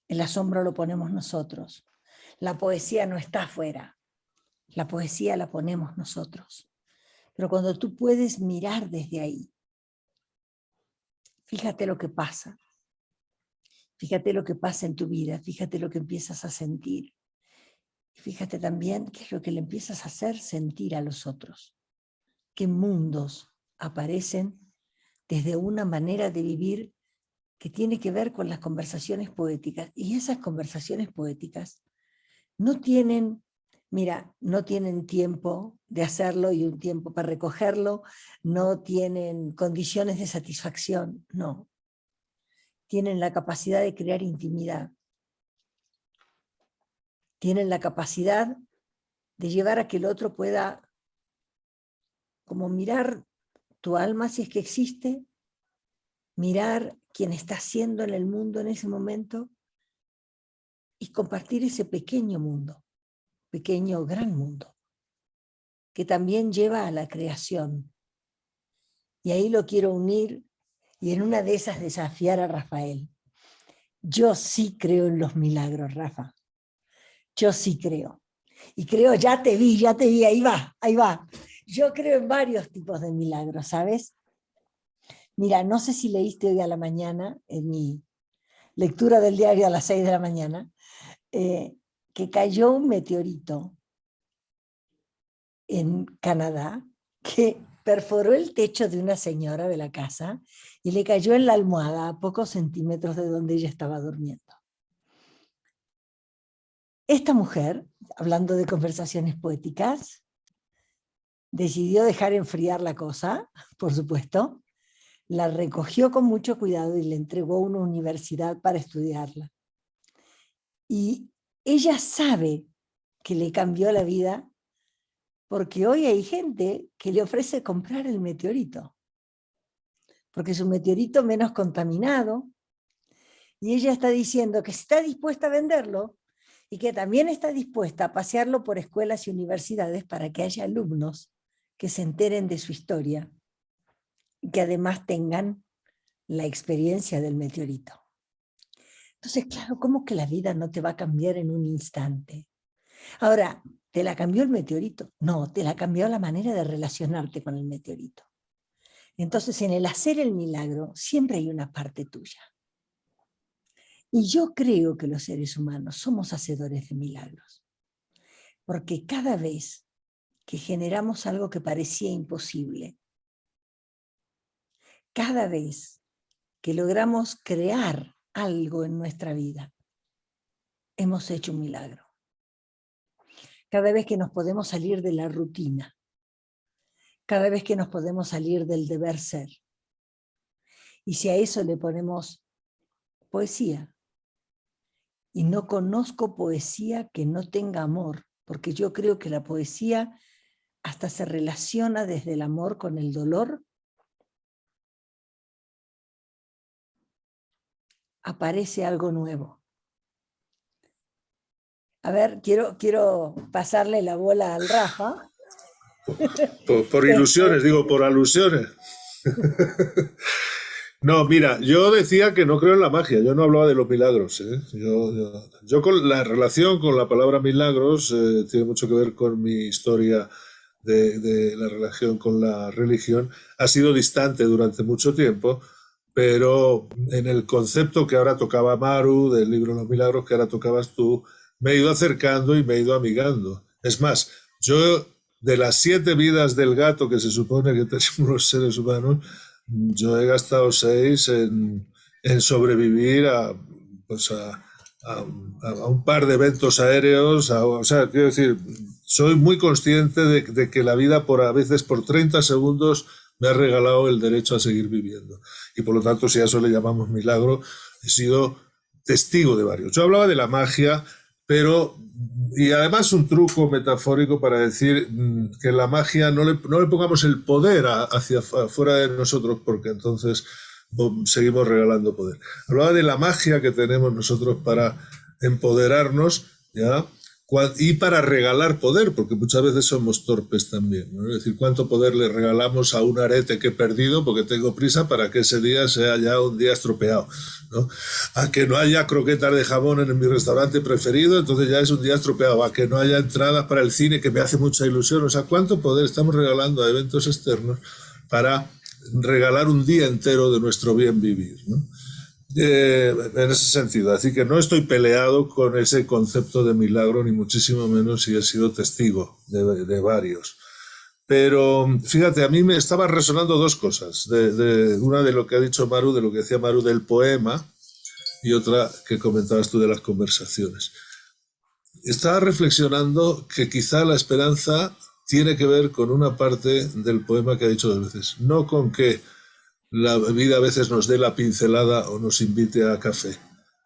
El asombro lo ponemos nosotros. La poesía no está afuera. La poesía la ponemos nosotros. Pero cuando tú puedes mirar desde ahí, fíjate lo que pasa. Fíjate lo que pasa en tu vida. Fíjate lo que empiezas a sentir. Y fíjate también qué es lo que le empiezas a hacer sentir a los otros. Qué mundos aparecen desde una manera de vivir que tiene que ver con las conversaciones poéticas. Y esas conversaciones poéticas no tienen, mira, no tienen tiempo de hacerlo y un tiempo para recogerlo, no tienen condiciones de satisfacción, no. Tienen la capacidad de crear intimidad. Tienen la capacidad de llevar a que el otro pueda como mirar tu alma si es que existe, mirar quién está siendo en el mundo en ese momento y compartir ese pequeño mundo, pequeño gran mundo, que también lleva a la creación. Y ahí lo quiero unir y en una de esas desafiar a Rafael. Yo sí creo en los milagros, Rafa. Yo sí creo. Y creo, ya te vi, ahí va, ahí va. Yo creo en varios tipos de milagros, ¿sabes? Mira, no sé si leíste hoy a la mañana, en mi lectura del diario a las 6 de la mañana, que cayó un meteorito en Canadá que perforó el techo de una señora de la casa y le cayó en la almohada a pocos centímetros de donde ella estaba durmiendo. Esta mujer, hablando de conversaciones poéticas, decidió dejar enfriar la cosa, por supuesto, la recogió con mucho cuidado y le entregó a una universidad para estudiarla. Y ella sabe que le cambió la vida porque hoy hay gente que le ofrece comprar el meteorito, porque es un meteorito menos contaminado, y ella está diciendo que está dispuesta a venderlo y que también está dispuesta a pasearlo por escuelas y universidades para que haya alumnos que se enteren de su historia y que además tengan la experiencia del meteorito. Entonces, claro, ¿cómo que la vida no te va a cambiar en un instante? Ahora, ¿te la cambió el meteorito? No, te la cambió la manera de relacionarte con el meteorito. Entonces, en el hacer el milagro, siempre hay una parte tuya. Y yo creo que los seres humanos somos hacedores de milagros. Porque cada vez que generamos algo que parecía imposible, cada vez que logramos crear algo en nuestra vida, hemos hecho un milagro. Cada vez que nos podemos salir de la rutina, cada vez que nos podemos salir del deber ser. Y si a eso le ponemos poesía, y no conozco poesía que no tenga amor, porque yo creo que la poesía hasta se relaciona desde el amor con el dolor, aparece algo nuevo. A ver, quiero pasarle la bola al Rafa. Por ilusiones, digo, por alusiones. No, mira, yo decía que no creo en la magia, yo no hablaba de los milagros. Yo con la relación con la palabra milagros tiene mucho que ver con mi historia de la relación con la religión. Ha sido distante durante mucho tiempo, pero en el concepto que ahora tocaba Maru, del libro Los Milagros, que ahora tocabas tú, me he ido acercando y me he ido amigando. Es más, yo de las 7 vidas del gato que se supone que tenemos los seres humanos, yo he gastado 6 en sobrevivir a un par de eventos aéreos. O sea, quiero decir, soy muy consciente de que la vida a veces por 30 segundos me ha regalado el derecho a seguir viviendo. Y por lo tanto, si a eso le llamamos milagro, he sido testigo de varios. Yo hablaba de la magia, y además un truco metafórico para decir que la magia no le pongamos el poder hacia afuera de nosotros, porque entonces seguimos regalando poder. Hablaba de la magia que tenemos nosotros para empoderarnos, ¿ya? Y para regalar poder, porque muchas veces somos torpes también, ¿no? Es decir, ¿cuánto poder le regalamos a un arete que he perdido porque tengo prisa para que ese día sea ya un día estropeado, ¿no? A que no haya croquetas de jamón en mi restaurante preferido, entonces ya es un día estropeado. A que no haya entradas para el cine, que me hace mucha ilusión. O sea, ¿cuánto poder estamos regalando a eventos externos para regalar un día entero de nuestro bien vivir, ¿no? En ese sentido, así que no estoy peleado con ese concepto de milagro, ni muchísimo menos, si he sido testigo de varios. Pero fíjate, a mí me estaban resonando 2 cosas, una de lo que ha dicho Maru, de lo que decía Maru del poema, y otra que comentabas tú de las conversaciones. Estaba reflexionando que quizá la esperanza tiene que ver con una parte del poema que ha dicho 2 veces, no con que la vida a veces nos dé la pincelada o nos invite a café.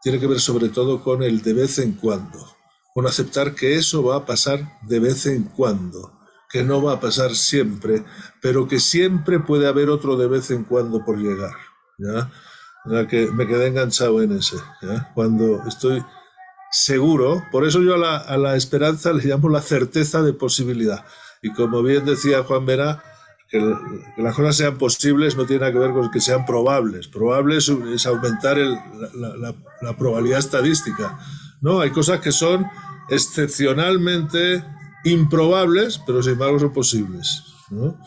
Tiene que ver sobre todo con el de vez en cuando, con aceptar que eso va a pasar de vez en cuando, que no va a pasar siempre, pero que siempre puede haber otro de vez en cuando por llegar, ¿ya? Ya que me quedé enganchado en ese, ¿ya? Cuando estoy seguro, por eso yo a la esperanza le llamo la certeza de posibilidad. Y como bien decía Juan Vera, que las cosas sean posibles no tiene nada que ver con que sean probables. Probables es aumentar la probabilidad estadística, ¿no? Hay cosas que son excepcionalmente improbables, pero sin embargo son posibles, ¿no?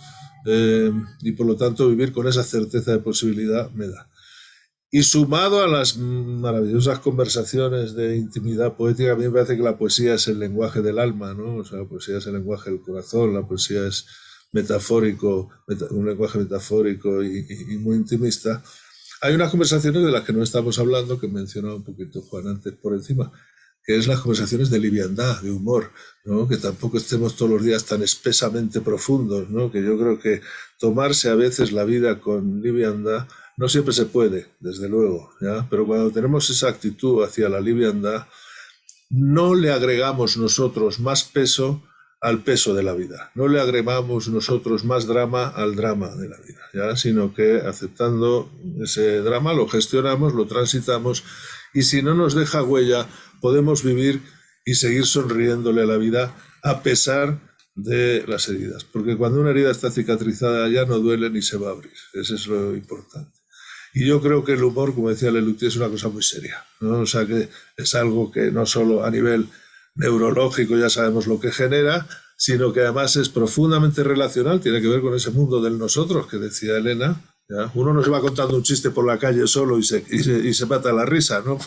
Y por lo tanto vivir con esa certeza de posibilidad me da. Y sumado a las maravillosas conversaciones de intimidad poética, a mí me parece que la poesía es el lenguaje del alma, ¿no? O sea, la poesía es el lenguaje del corazón, la poesía es metafórico, un lenguaje metafórico y muy intimista. Hay unas conversaciones de las que no estamos hablando, que mencionaba un poquito Juan antes por encima, que es las conversaciones de liviandad, de humor, ¿no? Que tampoco estemos todos los días tan espesamente profundos, ¿no? Que yo creo que tomarse a veces la vida con liviandad no siempre se puede, desde luego, ¿ya? Pero cuando tenemos esa actitud hacia la liviandad, no le agregamos nosotros más peso al peso de la vida. No le agregamos nosotros más drama al drama de la vida, ¿ya? Sino que aceptando ese drama lo gestionamos, lo transitamos, y si no nos deja huella, podemos vivir y seguir sonriéndole a la vida a pesar de las heridas. Porque cuando una herida está cicatrizada ya no duele ni se va a abrir. Eso es lo importante. Y yo creo que el humor, como decía Lelutier, es una cosa muy seria, ¿no? O sea, que es algo que no solo a nivel neurológico ya sabemos lo que genera, sino que además es profundamente relacional, tiene que ver con ese mundo del nosotros que decía Elena. ¿Ya? Uno no se va contando un chiste por la calle solo y se mata la risa, ¿no?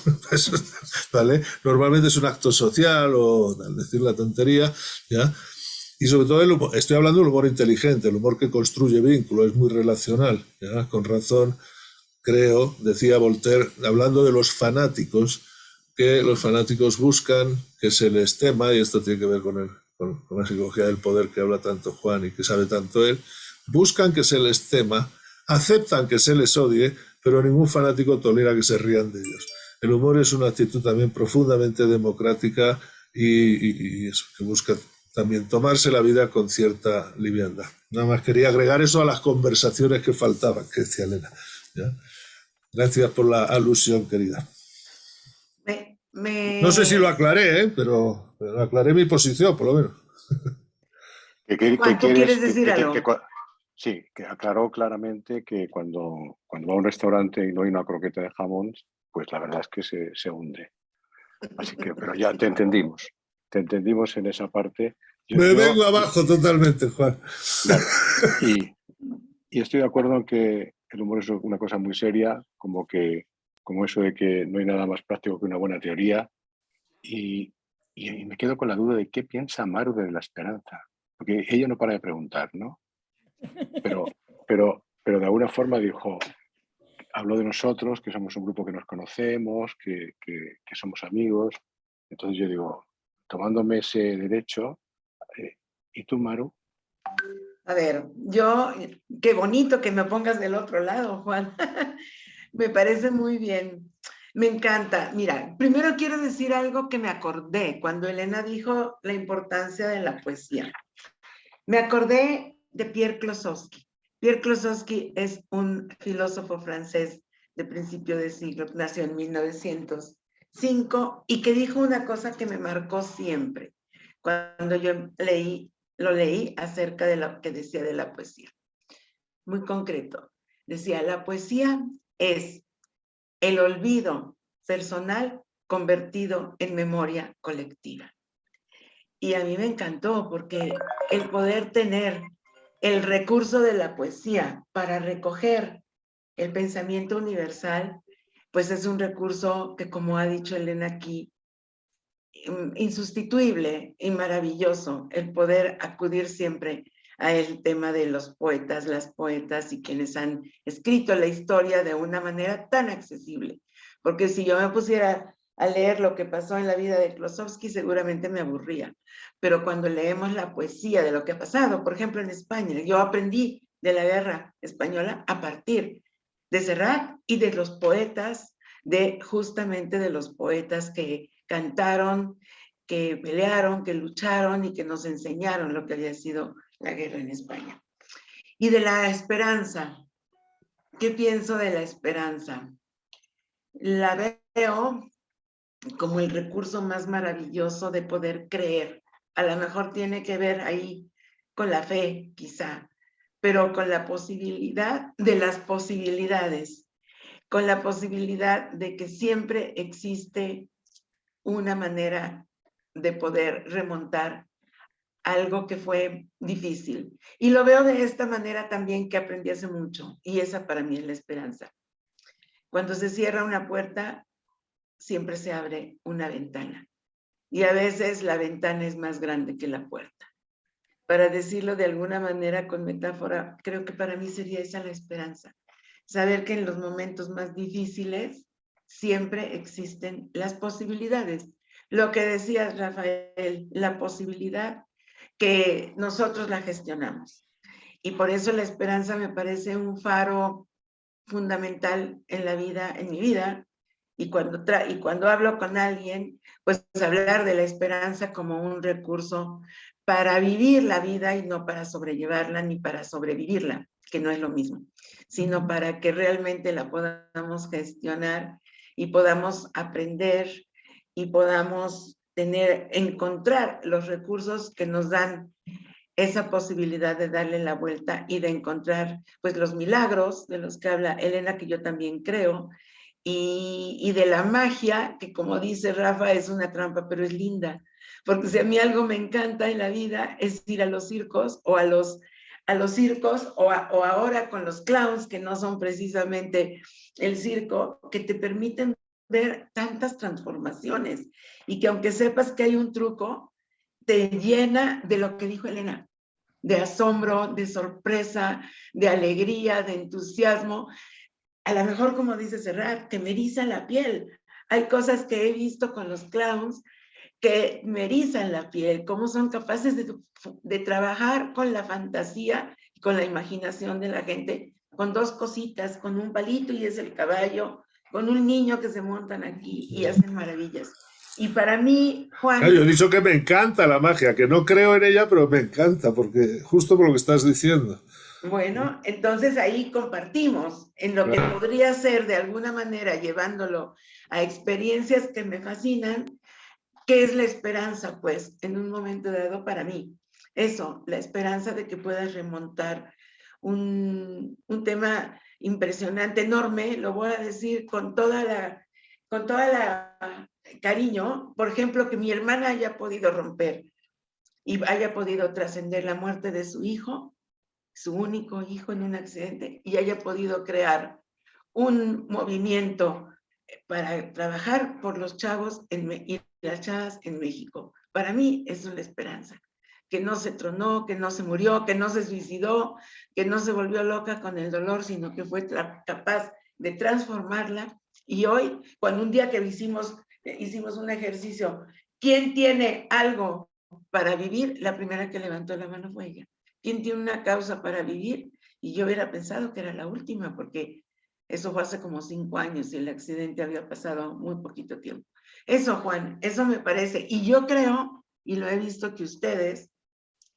¿Vale? Normalmente es un acto social o al decir la tontería, ¿ya? Y sobre todo el humor, estoy hablando del humor inteligente, el humor que construye vínculo, es muy relacional, ¿ya? Con razón, creo, decía Voltaire, hablando de los fanáticos, que los fanáticos buscan que se les tema, y esto tiene que ver con la psicología del poder que habla tanto Juan y que sabe tanto él, buscan que se les tema, aceptan que se les odie, pero ningún fanático tolera que se rían de ellos. El humor es una actitud también profundamente democrática y eso, que busca también tomarse la vida con cierta liviandad. Nada más quería agregar eso a las conversaciones que faltaban, que decía Elena. ¿Ya? Gracias por la alusión, querida. No sé si lo aclaré, pero aclaré mi posición, por lo menos. Juan, ¿tú quieres decir algo? Sí, que aclaró claramente que cuando va a un restaurante y no hay una croqueta de jamón, pues la verdad es que se hunde. Así que, pero ya te entendimos en esa parte. Me vengo abajo totalmente, Juan. Claro, y estoy de acuerdo en que el humor es una cosa muy seria, como eso de que no hay nada más práctico que una buena teoría. Y me quedo con la duda de qué piensa Maru de la esperanza, porque ella no para de preguntar, ¿no? Pero de alguna forma habló de nosotros, que somos un grupo que nos conocemos, que somos amigos. Entonces yo digo, tomándome ese derecho, ¿y tú, Maru? A ver, qué bonito que me pongas del otro lado, Juan. Me parece muy bien. Me encanta. Mira, primero quiero decir algo que me acordé cuando Elena dijo la importancia de la poesía. Me acordé de Pierre Klossowski. Pierre Klossowski es un filósofo francés de principio de siglo, nació en 1905 y que dijo una cosa que me marcó siempre cuando yo lo leí acerca de lo que decía de la poesía. Muy concreto. Decía, la poesía es el olvido personal convertido en memoria colectiva. Y a mí me encantó porque el poder tener el recurso de la poesía para recoger el pensamiento universal, pues es un recurso que, como ha dicho Elena aquí, insustituible y maravilloso, el poder acudir siempre al tema de los poetas, las poetas y quienes han escrito la historia de una manera tan accesible. Porque si yo me pusiera a leer lo que pasó en la vida de Klossowski, seguramente me aburría. Pero cuando leemos la poesía de lo que ha pasado, por ejemplo en España, yo aprendí de la guerra española a partir de Serrat y de los poetas, justamente de los poetas que cantaron, que pelearon, que lucharon y que nos enseñaron lo que había sido la guerra en España. Y de la esperanza, ¿qué pienso de la esperanza? La veo como el recurso más maravilloso de poder creer. A lo mejor tiene que ver ahí con la fe, quizá, pero con la posibilidad de las posibilidades, con la posibilidad de que siempre existe una manera de poder remontar algo que fue difícil. Y lo veo de esta manera también que aprendí hace mucho, y esa para mí es la esperanza. Cuando se cierra una puerta, siempre se abre una ventana. Y a veces la ventana es más grande que la puerta. Para decirlo de alguna manera con metáfora, creo que para mí sería esa la esperanza. Saber que en los momentos más difíciles siempre existen las posibilidades. Lo que decías, Rafael, la posibilidad que nosotros la gestionamos. Y por eso la esperanza me parece un faro fundamental en la vida, en mi vida. Y cuando hablo con alguien, pues hablar de la esperanza como un recurso para vivir la vida y no para sobrellevarla ni para sobrevivirla, que no es lo mismo, sino para que realmente la podamos gestionar y podamos aprender y podamos encontrar los recursos que nos dan esa posibilidad de darle la vuelta y de encontrar pues los milagros de los que habla Elena, que yo también creo, y de la magia, que como dice Rafa, es una trampa, pero es linda. Porque si a mí algo me encanta en la vida es ir a los circos o a los circos o ahora con los clowns, que no son precisamente el circo, que te permiten ver tantas transformaciones y que aunque sepas que hay un truco, te llena de lo que dijo Elena, de asombro, de sorpresa, de alegría, de entusiasmo. A lo mejor, como dice Serrat, que me eriza la piel. Hay cosas que he visto con los clowns que me erizan la piel, cómo son capaces de trabajar con la fantasía y con la imaginación de la gente, con dos cositas, con un palito y es el caballo, con un niño que se montan aquí y hacen maravillas. Y para mí, Juan... Yo he dicho que me encanta la magia, que no creo en ella, pero me encanta, porque justo por lo que estás diciendo. Bueno, entonces ahí compartimos en lo que podría ser de alguna manera, llevándolo a experiencias que me fascinan. ¿Qué es la esperanza, pues, en un momento dado para mí? Eso, la esperanza de que puedas remontar un tema impresionante, enorme, lo voy a decir con toda la cariño, por ejemplo, que mi hermana haya podido romper y haya podido trascender la muerte de su hijo, su único hijo en un accidente, y haya podido crear un movimiento para trabajar por los chavos y las chavas en México. Para mí eso es la esperanza, que no se tronó, que no se murió, que no se suicidó, que no se volvió loca con el dolor, sino que fue capaz de transformarla. Y hoy, cuando un día que hicimos un ejercicio, ¿quién tiene algo para vivir? La primera que levantó la mano fue ella. ¿Quién tiene una causa para vivir? Y yo hubiera pensado que era la última, porque eso fue hace como 5 años y el accidente había pasado muy poquito tiempo. Eso, Juan, eso me parece. Y yo creo, y lo he visto que ustedes,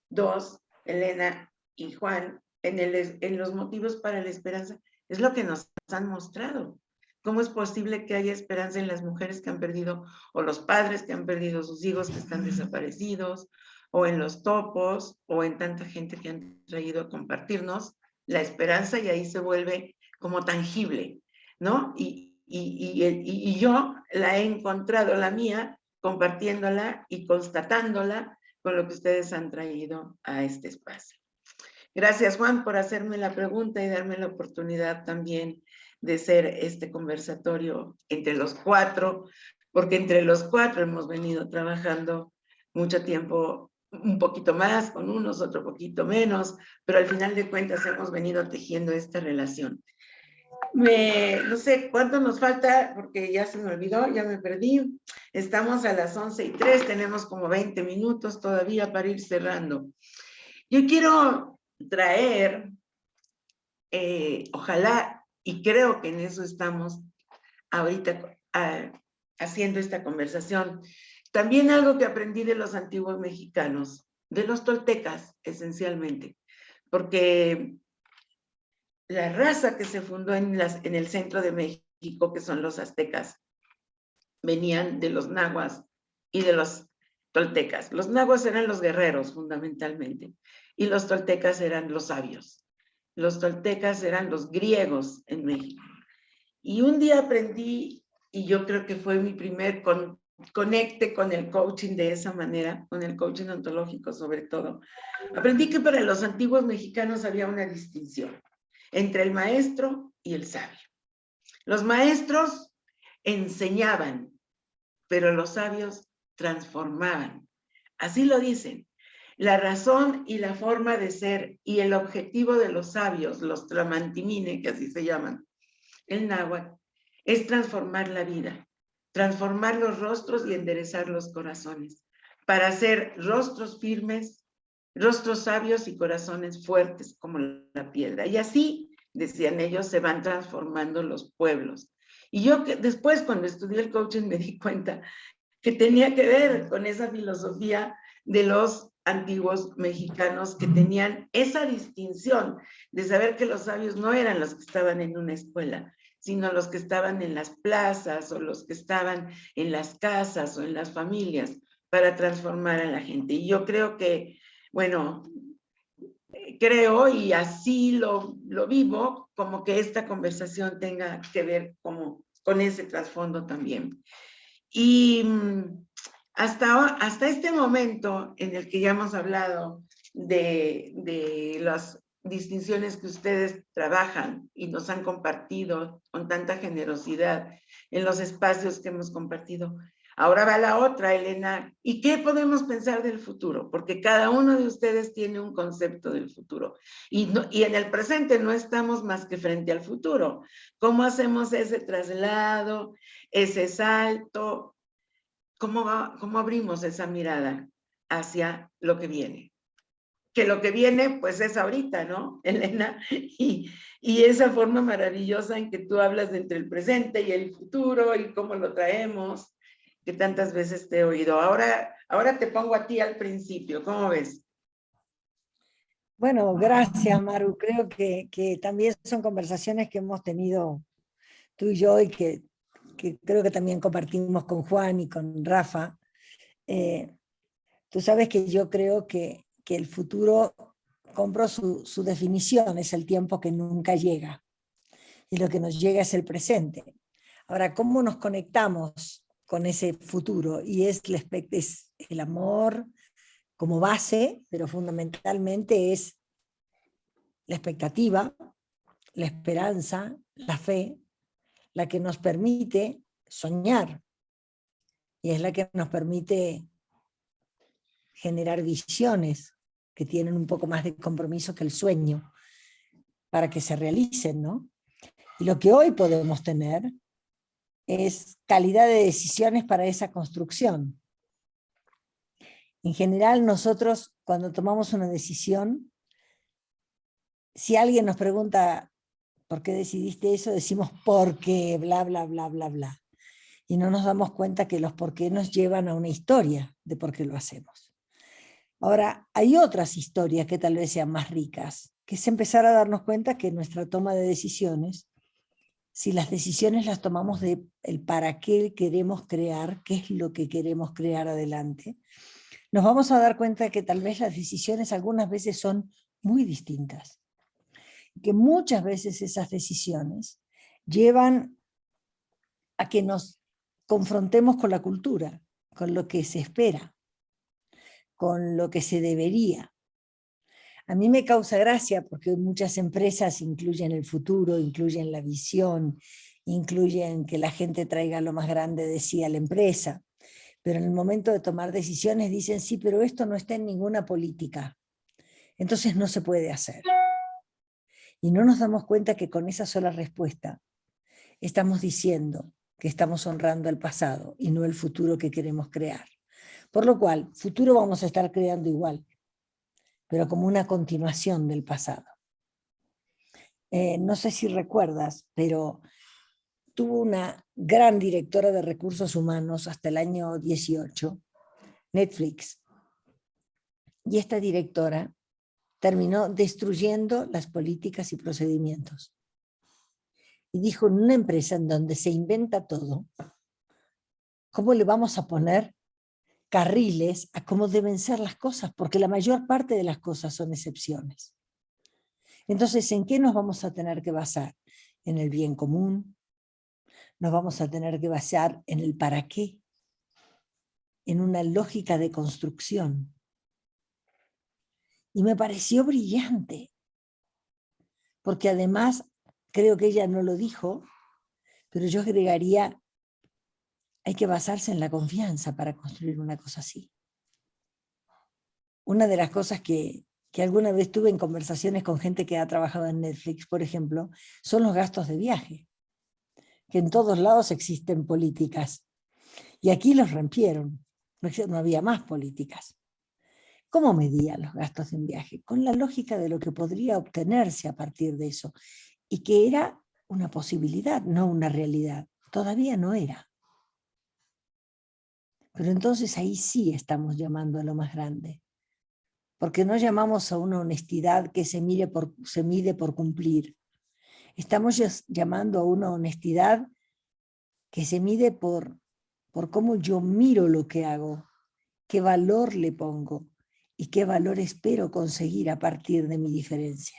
dos, Elena y Juan, en los motivos para la esperanza, es lo que nos han mostrado. ¿Cómo es posible que haya esperanza en las mujeres que han perdido, o los padres que han perdido sus hijos que están desaparecidos, o en los topos, o en tanta gente que han traído a compartirnos la esperanza, y ahí se vuelve como tangible, ¿no? Y yo la he encontrado, la mía, compartiéndola y constatándola con lo que ustedes han traído a este espacio. Gracias, Juan, por hacerme la pregunta y darme la oportunidad también de ser este conversatorio entre los 4, porque entre los 4 hemos venido trabajando mucho tiempo, un poquito más con unos, otro poquito menos, pero al final de cuentas hemos venido tejiendo esta relación. No sé cuánto nos falta, porque ya se me olvidó, ya me perdí. Estamos a las 11:03, tenemos como 20 minutos todavía para ir cerrando. Yo quiero traer, ojalá, y creo que en eso estamos ahorita haciendo esta conversación, también algo que aprendí de los antiguos mexicanos, de los toltecas esencialmente, porque la raza que se fundó en el centro de México, que son los aztecas, venían de los nahuas y de los toltecas. Los nahuas eran los guerreros fundamentalmente y los toltecas eran los sabios. Los toltecas eran los griegos en México. Y un día aprendí, y yo creo que fue mi primer conecte con el coaching de esa manera, con el coaching ontológico sobre todo. Aprendí que para los antiguos mexicanos había una distinción entre el maestro y el sabio. Los maestros enseñaban, pero los sabios transformaban. Así lo dicen. La razón y la forma de ser y el objetivo de los sabios, los tlamantimine, que así se llaman, el náhuatl, es transformar la vida, transformar los rostros y enderezar los corazones, para hacer rostros firmes, rostros sabios y corazones fuertes como la piedra. Y así, decían ellos, se van transformando los pueblos. Y yo después, cuando estudié el coaching, me di cuenta que tenía que ver con esa filosofía de los antiguos mexicanos, que tenían esa distinción de saber que los sabios no eran los que estaban en una escuela, sino los que estaban en las plazas o los que estaban en las casas o en las familias, para transformar a la gente. Y yo creo que, bueno, creo y así lo vivo, como que esta conversación tenga que ver como con ese trasfondo también. Y hasta este momento en el que ya hemos hablado de las distinciones que ustedes trabajan y nos han compartido con tanta generosidad en los espacios que hemos compartido. Ahora va la otra, Elena. ¿Y qué podemos pensar del futuro? Porque cada uno de ustedes tiene un concepto del futuro. Y en el presente no estamos más que frente al futuro. ¿Cómo hacemos ese traslado, ese salto? ¿Cómo abrimos esa mirada hacia lo que viene? Que lo que viene, pues es ahorita, ¿no, Elena? Y esa forma maravillosa en que tú hablas de entre el presente y el futuro y cómo lo traemos, que tantas veces te he oído. Ahora te pongo a ti al principio, ¿cómo ves? Bueno, gracias, Maru. Creo que también son conversaciones que hemos tenido tú y yo y que creo que también compartimos con Juan y con Rafa. Tú sabes que yo creo que el futuro compró su definición, es el tiempo que nunca llega. Y lo que nos llega es el presente. Ahora, ¿cómo nos conectamos con ese futuro? Y es el amor como base, pero fundamentalmente es la expectativa, la esperanza, la fe, la que nos permite soñar y es la que nos permite generar visiones que tienen un poco más de compromiso que el sueño para que se realicen, ¿no? Y lo que hoy podemos tener es calidad de decisiones para esa construcción. En general, nosotros cuando tomamos una decisión, si alguien nos pregunta ¿por qué decidiste eso? Decimos porque bla, bla, bla, bla, bla. Y no nos damos cuenta que los por qué nos llevan a una historia de por qué lo hacemos. Ahora, hay otras historias que tal vez sean más ricas, que es empezar a darnos cuenta que nuestra toma de decisiones, si las decisiones las tomamos de el para qué queremos crear, qué es lo que queremos crear adelante, nos vamos a dar cuenta que tal vez las decisiones algunas veces son muy distintas. Que muchas veces esas decisiones llevan a que nos confrontemos con la cultura, con lo que se espera, con lo que se debería. A mí me causa gracia porque muchas empresas incluyen el futuro, incluyen la visión, incluyen que la gente traiga lo más grande de sí a la empresa, pero en el momento de tomar decisiones dicen sí, pero esto no está en ninguna política, entonces no se puede hacer. Y no nos damos cuenta que con esa sola respuesta estamos diciendo que estamos honrando el pasado y no el futuro que queremos crear. Por lo cual, futuro vamos a estar creando igual, pero como una continuación del pasado. No sé si recuerdas, pero tuvo una gran directora de recursos humanos hasta el año 18, Netflix, y esta directora terminó destruyendo las políticas y procedimientos. Y dijo, en una empresa en donde se inventa todo, ¿cómo le vamos a poner carriles a cómo deben ser las cosas? Porque la mayor parte de las cosas son excepciones. Entonces, ¿en qué nos vamos a tener que basar? En el bien común, nos vamos a tener que basar en el para qué, en una lógica de construcción. Y me pareció brillante, porque además, creo que ella no lo dijo, pero yo agregaría, hay que basarse en la confianza para construir una cosa así. Una de las cosas que alguna vez tuve en conversaciones con gente que ha trabajado en Netflix, por ejemplo, son los gastos de viaje, que en todos lados existen políticas. Y aquí los rompieron, no había más políticas. ¿Cómo medían los gastos de un viaje? Con la lógica de lo que podría obtenerse a partir de eso, y que era una posibilidad, no una realidad. Todavía no era. Pero entonces ahí sí estamos llamando a lo más grande. Porque no llamamos a una honestidad que se mide por cumplir. Estamos llamando a una honestidad que se mide por cómo yo miro lo que hago, qué valor le pongo y qué valor espero conseguir a partir de mi diferencia.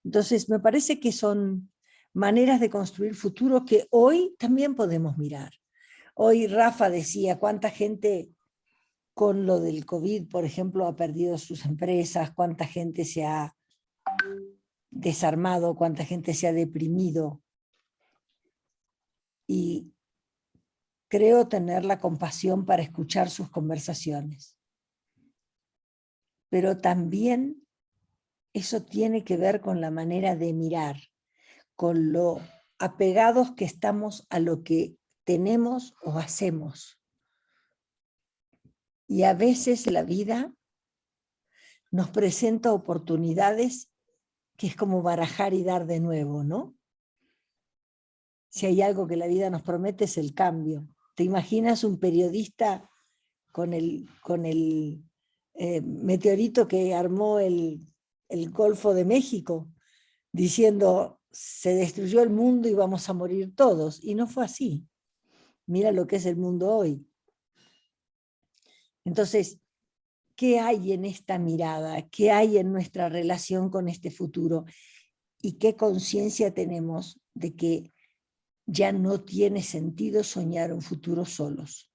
Entonces, me parece que son maneras de construir futuro que hoy también podemos mirar. Hoy Rafa decía cuánta gente con lo del COVID, por ejemplo, ha perdido sus empresas, cuánta gente se ha desarmado, cuánta gente se ha deprimido. Y creo tener la compasión para escuchar sus conversaciones. Pero también eso tiene que ver con la manera de mirar, con lo apegados que estamos a lo que tenemos o hacemos. Y a veces la vida nos presenta oportunidades que es como barajar y dar de nuevo, ¿no? Si hay algo que la vida nos promete es el cambio. ¿Te imaginas un periodista con el meteorito que armó el Golfo de México diciendo se destruyó el mundo y vamos a morir todos? Y no fue así. Mira lo que es el mundo hoy. Entonces, ¿qué hay en esta mirada? ¿Qué hay en nuestra relación con este futuro? ¿Y qué conciencia tenemos de que ya no tiene sentido soñar un futuro solos?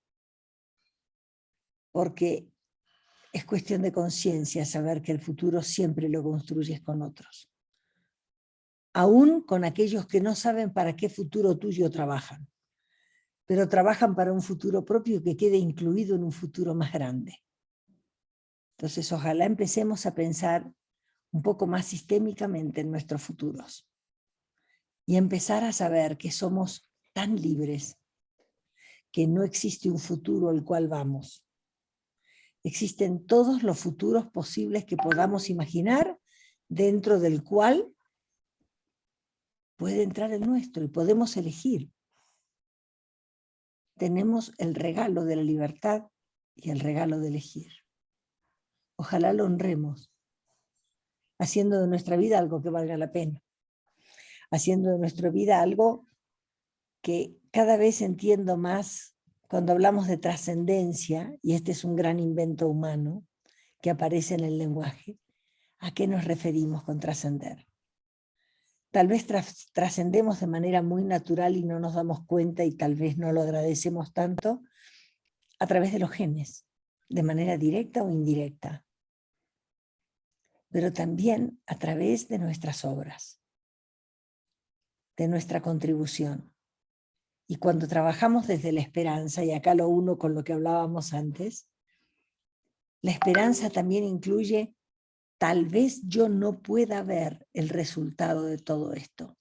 Porque es cuestión de conciencia saber que el futuro siempre lo construyes con otros. Aún con aquellos que no saben para qué futuro tuyo trabajan, pero trabajan para un futuro propio que quede incluido en un futuro más grande. Entonces, ojalá empecemos a pensar un poco más sistémicamente en nuestros futuros y empezar a saber que somos tan libres que no existe un futuro al cual vamos. Existen todos los futuros posibles que podamos imaginar, dentro del cual puede entrar el nuestro y podemos elegir. Tenemos el regalo de la libertad y el regalo de elegir. Ojalá lo honremos, haciendo de nuestra vida algo que valga la pena, haciendo de nuestra vida algo que cada vez entiendo más cuando hablamos de trascendencia, y este es un gran invento humano que aparece en el lenguaje. ¿A qué nos referimos con trascender? Tal vez trascendemos de manera muy natural y no nos damos cuenta y tal vez no lo agradecemos tanto a través de los genes, de manera directa o indirecta, pero también a través de nuestras obras, de nuestra contribución. Y cuando trabajamos desde la esperanza, y acá lo uno con lo que hablábamos antes, la esperanza también incluye: tal vez yo no pueda ver el resultado de todo esto,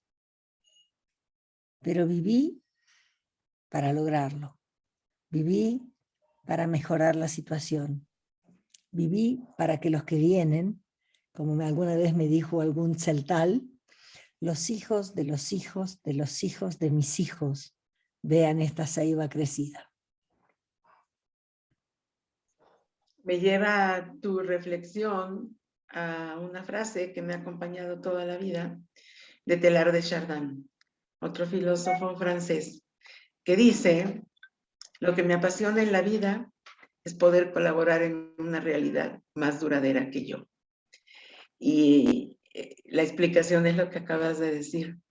pero viví para lograrlo. Viví para mejorar la situación. Viví para que los que vienen, como alguna vez me dijo algún celtal, los hijos de los hijos de los hijos de mis hijos vean esta ceiba crecida. Me lleva tu reflexión a una frase que me ha acompañado toda la vida, de Teilhard de Chardin, otro filósofo francés, que dice: lo que me apasiona en la vida es poder colaborar en una realidad más duradera que yo. Y la explicación es lo que acabas de decir,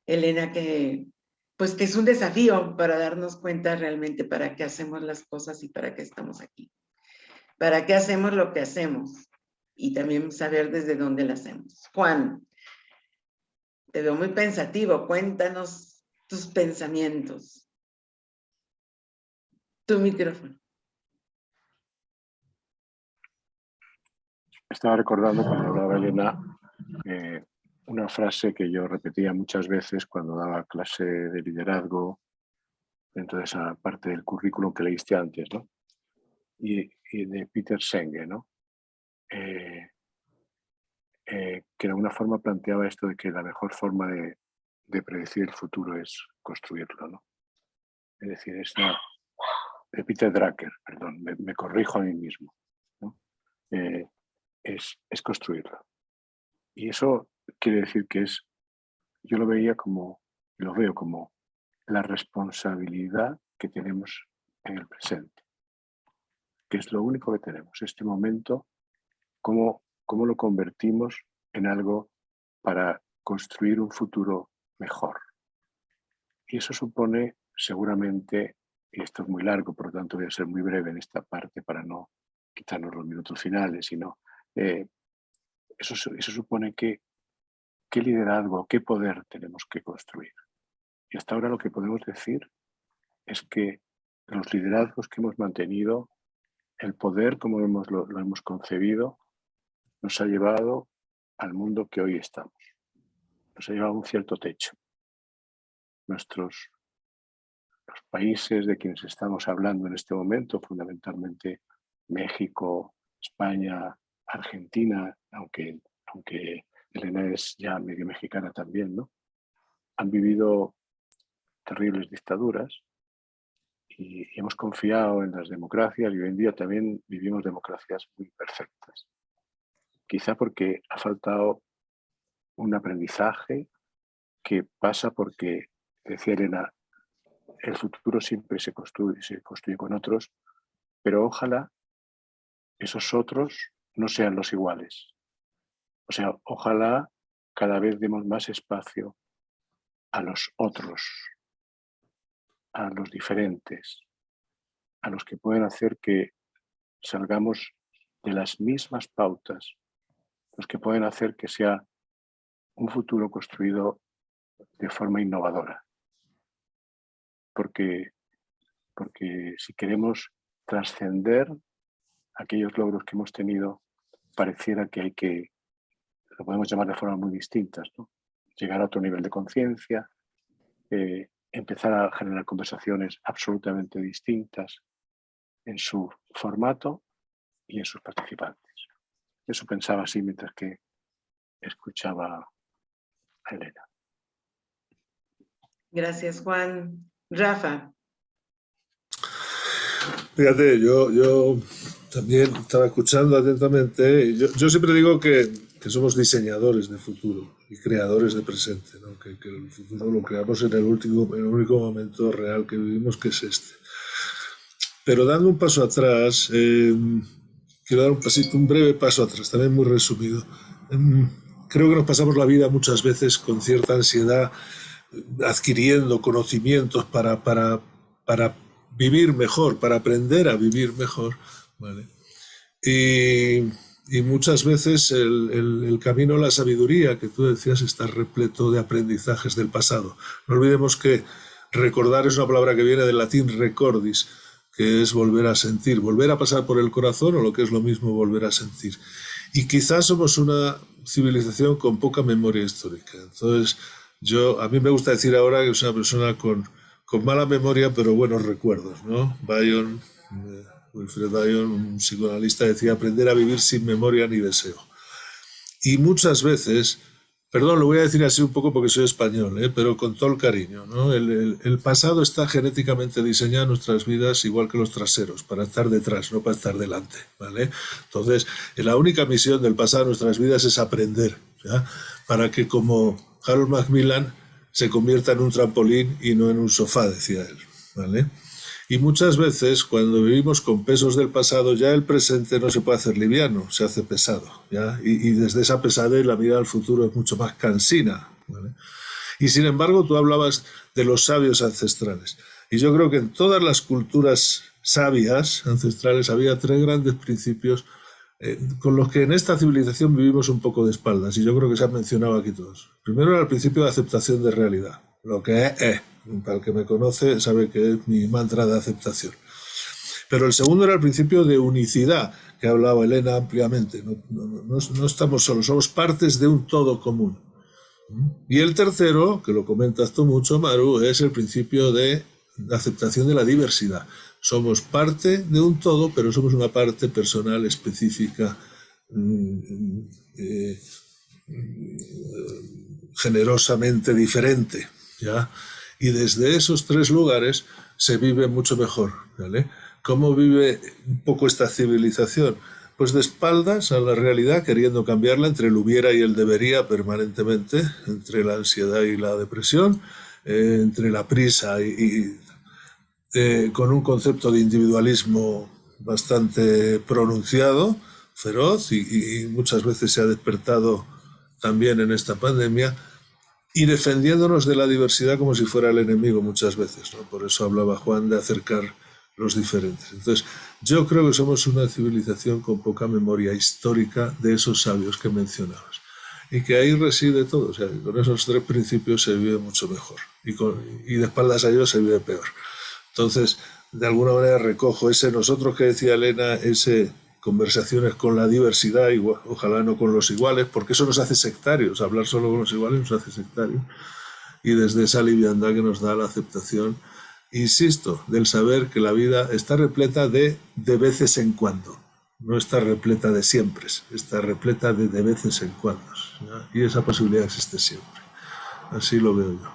Elena, que es un desafío para darnos cuenta realmente para qué hacemos las cosas y para qué estamos aquí. Para qué hacemos lo que hacemos y también saber desde dónde lo hacemos. Juan, te veo muy pensativo, cuéntanos tus pensamientos. Tu micrófono. Estaba recordando cuando hablaba Elena una frase que yo repetía muchas veces cuando daba clase de liderazgo dentro de esa parte del currículum que leíste antes, ¿no? Y de Peter Senge, ¿no? Que de alguna forma planteaba esto de que la mejor forma de predecir el futuro es construirlo, ¿no? Es decir, de Peter Drucker, perdón, me corrijo a mí mismo, ¿no? Es construirlo. Y eso quiere decir que yo lo veo como la responsabilidad que tenemos en el presente, que es lo único que tenemos. Este momento, cómo lo convertimos en algo para construir un futuro mejor. Y eso supone seguramente, y esto es muy largo, por lo tanto voy a ser muy breve en esta parte para no quitarnos los minutos finales, sino eso supone qué liderazgo, qué poder tenemos que construir. Y hasta ahora lo que podemos decir es que los liderazgos que hemos mantenido, el poder como lo hemos concebido, nos ha llevado al mundo que hoy estamos. Nos ha llevado a un cierto techo. Los países de quienes estamos hablando en este momento, fundamentalmente México, España, Argentina, aunque Elena es ya medio mexicana también, ¿no? Han vivido terribles dictaduras y hemos confiado en las democracias y hoy en día también vivimos democracias muy perfectas. Quizá porque ha faltado un aprendizaje que pasa porque, decía Elena, el futuro siempre se construye con otros, pero ojalá esos otros no sean los iguales. O sea, ojalá cada vez demos más espacio a los otros, a los diferentes, a los que pueden hacer que salgamos de las mismas pautas, los que pueden hacer que sea un futuro construido de forma innovadora. Porque si queremos trascender aquellos logros que hemos tenido, pareciera que lo podemos llamar de formas muy distintas, ¿no? Llegar a otro nivel de conciencia, empezar a generar conversaciones absolutamente distintas en su formato y en sus participantes. Eso pensaba así mientras que escuchaba a Elena. Gracias, Juan. Rafa. Fíjate, yo también estaba escuchando atentamente. Yo siempre digo que somos diseñadores de futuro y creadores de presente, ¿no? Que el futuro lo creamos en el único momento real que vivimos, que es este. Pero dando un paso atrás, quiero dar un breve paso atrás, también muy resumido. Creo que nos pasamos la vida muchas veces con cierta ansiedad, adquiriendo conocimientos para vivir mejor, para aprender a vivir mejor, ¿vale? Y muchas veces el camino a la sabiduría, que tú decías, está repleto de aprendizajes del pasado. No olvidemos que recordar es una palabra que viene del latín recordis, que es volver a sentir, volver a pasar por el corazón, o lo que es lo mismo, volver a sentir. Y quizás somos una civilización con poca memoria histórica. Entonces, a mí me gusta decir ahora que es una persona con mala memoria, pero buenos recuerdos, ¿no? Wilfred Bion, un psicoanalista, decía aprender a vivir sin memoria ni deseo. Y muchas veces, perdón, lo voy a decir así un poco porque soy español, pero con todo el cariño, ¿no? El pasado está genéticamente diseñado en nuestras vidas igual que los traseros, para estar detrás, no para estar delante, ¿vale? Entonces, la única misión del pasado en nuestras vidas es aprender, ¿ya? Para que, como Harold Macmillan, se convierta en un trampolín y no en un sofá, decía él, ¿vale? Y muchas veces, cuando vivimos con pesos del pasado, ya el presente no se puede hacer liviano, se hace pesado, ¿ya? Y desde esa pesadez la mirada al futuro es mucho más cansina, ¿vale? Y sin embargo, tú hablabas de los sabios ancestrales. Y yo creo que en todas las culturas sabias ancestrales había tres grandes principios con los que en esta civilización vivimos un poco de espaldas, y yo creo que se han mencionado aquí todos. Primero era el principio de aceptación de realidad. Lo que es. Para el que me conoce sabe que es mi mantra de aceptación. Pero el segundo era el principio de unicidad, que hablaba Elena ampliamente. No estamos solos, somos partes de un todo común. Y el tercero, que lo comentas tú mucho, Maru, es el principio de aceptación de la diversidad. Somos parte de un todo, pero somos una parte personal específica, generosamente diferente, ¿ya? Y desde esos tres lugares se vive mucho mejor, ¿vale? ¿Cómo vive un poco esta civilización? Pues de espaldas a la realidad, queriendo cambiarla entre el hubiera y el debería permanentemente, entre la ansiedad y la depresión, entre la prisa y con un concepto de individualismo bastante pronunciado, feroz, y muchas veces se ha despertado también en esta pandemia, y defendiéndonos de la diversidad como si fuera el enemigo muchas veces, ¿no? Por eso hablaba Juan de acercar los diferentes. Entonces, yo creo que somos una civilización con poca memoria histórica de esos sabios que mencionabas. Y que ahí reside todo. O sea, con esos tres principios se vive mucho mejor. Y de espaldas a ellos se vive peor. Entonces, de alguna manera recojo ese nosotros que decía Elena, ese conversaciones con la diversidad, igual, ojalá no con los iguales, porque eso nos hace sectarios. Hablar solo con los iguales nos hace sectarios. Y desde esa liviandad que nos da la aceptación, insisto, del saber que la vida está repleta de veces en cuando. No está repleta de siempre, está repleta de veces en cuando. ¿Ya? Y esa posibilidad existe siempre. Así lo veo yo.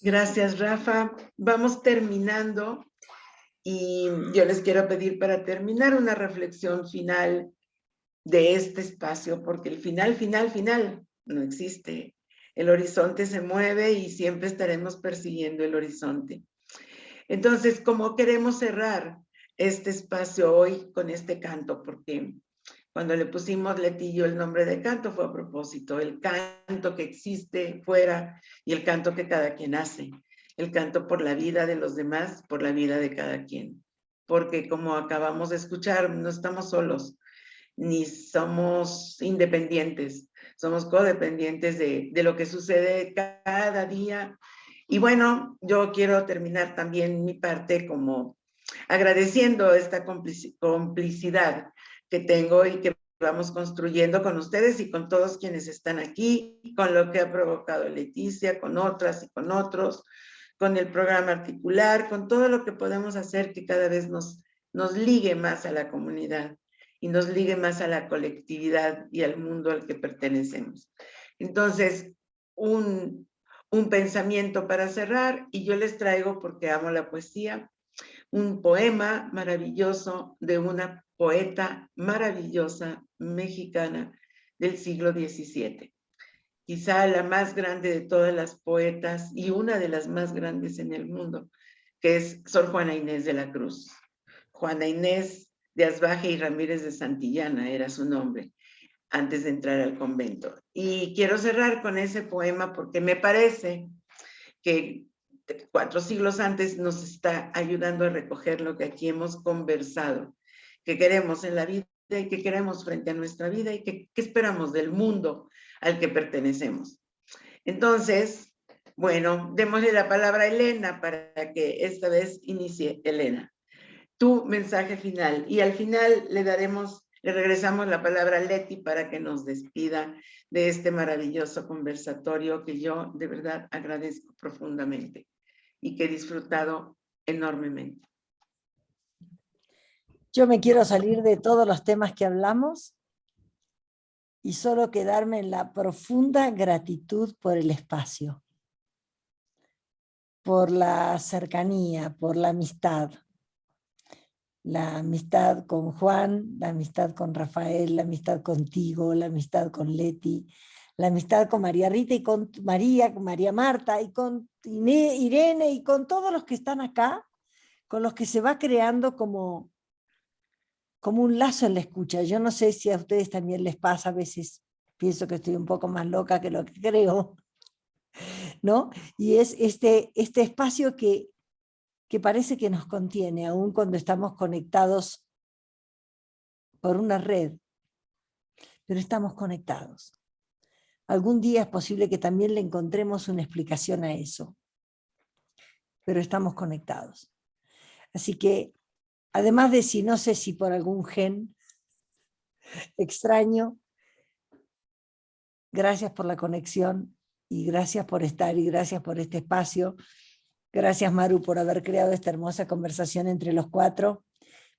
Gracias, Rafa. Vamos terminando y yo les quiero pedir para terminar una reflexión final de este espacio, porque el final no existe. El horizonte se mueve y siempre estaremos persiguiendo el horizonte. Entonces, ¿cómo queremos cerrar este espacio hoy con este canto? Porque cuando le pusimos Leti y yo el nombre de canto fue a propósito, el canto que existe fuera y el canto que cada quien hace, el canto por la vida de los demás, por la vida de cada quien. Porque como acabamos de escuchar, no estamos solos, ni somos independientes, somos codependientes de lo que sucede cada día. Y bueno, yo quiero terminar también mi parte como agradeciendo esta complicidad que tengo y que vamos construyendo con ustedes y con todos quienes están aquí, con lo que ha provocado Leticia, con otras y con otros, con el programa articular, con todo lo que podemos hacer que cada vez nos ligue más a la comunidad y nos ligue más a la colectividad y al mundo al que pertenecemos. Entonces, un pensamiento para cerrar, y yo les traigo, porque amo la poesía, un poema maravilloso de una poeta maravillosa mexicana del siglo XVII. Quizá la más grande de todas las poetas y una de las más grandes en el mundo, que es Sor Juana Inés de la Cruz. Juana Inés de Asbaje y Ramírez de Santillana era su nombre antes de entrar al convento. Y quiero cerrar con ese poema porque me parece que 4 siglos antes nos está ayudando a recoger lo que aquí hemos conversado, que queremos en la vida y que queremos frente a nuestra vida y que esperamos del mundo al que pertenecemos. Entonces, bueno, démosle la palabra a Elena para que esta vez inicie Elena. Tu mensaje final, y al final le regresamos la palabra a Leti para que nos despida de este maravilloso conversatorio que yo de verdad agradezco profundamente y que he disfrutado enormemente. Yo me quiero salir de todos los temas que hablamos y solo quedarme en la profunda gratitud por el espacio, por la cercanía, por la amistad con Juan, la amistad con Rafael, la amistad contigo, la amistad con Leti, la amistad con María Rita y con María, con María Marta y con Irene y con todos los que están acá, con los que se va creando como un lazo en la escucha. Yo no sé si a ustedes también les pasa, a veces pienso que estoy un poco más loca que lo que creo, ¿no? Y es este espacio que parece que nos contiene, aun cuando estamos conectados por una red, pero estamos conectados. Algún día es posible que también le encontremos una explicación a eso, pero estamos conectados. Así que, además de si no sé si por algún gen extraño, gracias por la conexión y gracias por estar y gracias por este espacio. Gracias, Maru, por haber creado esta hermosa conversación entre los cuatro,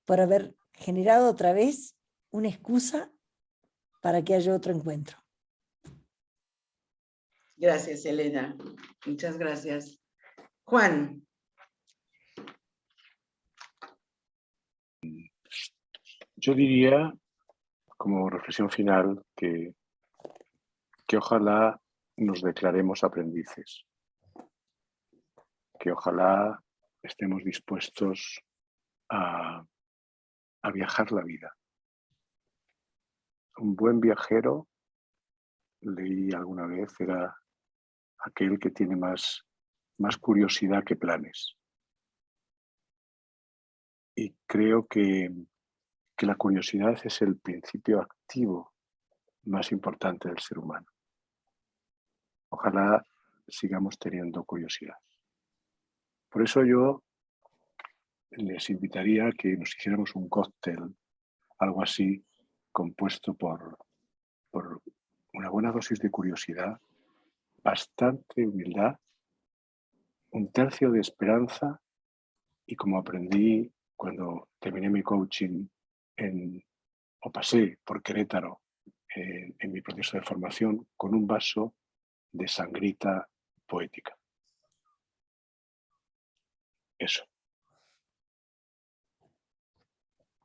por haber generado otra vez una excusa para que haya otro encuentro. Gracias, Elena. Muchas gracias. Juan. Yo diría, como reflexión final, que ojalá nos declaremos aprendices, que ojalá estemos dispuestos a viajar la vida. Un buen viajero, leí alguna vez, era aquel que tiene más curiosidad que planes. Y creo que la curiosidad es el principio activo más importante del ser humano. Ojalá sigamos teniendo curiosidad. Por eso yo les invitaría a que nos hiciéramos un cóctel, algo así, compuesto por una buena dosis de curiosidad, bastante humildad, un tercio de esperanza y, como aprendí cuando terminé mi coaching o pasé por Querétaro en mi proceso de formación, con un vaso de sangrita poética. Eso.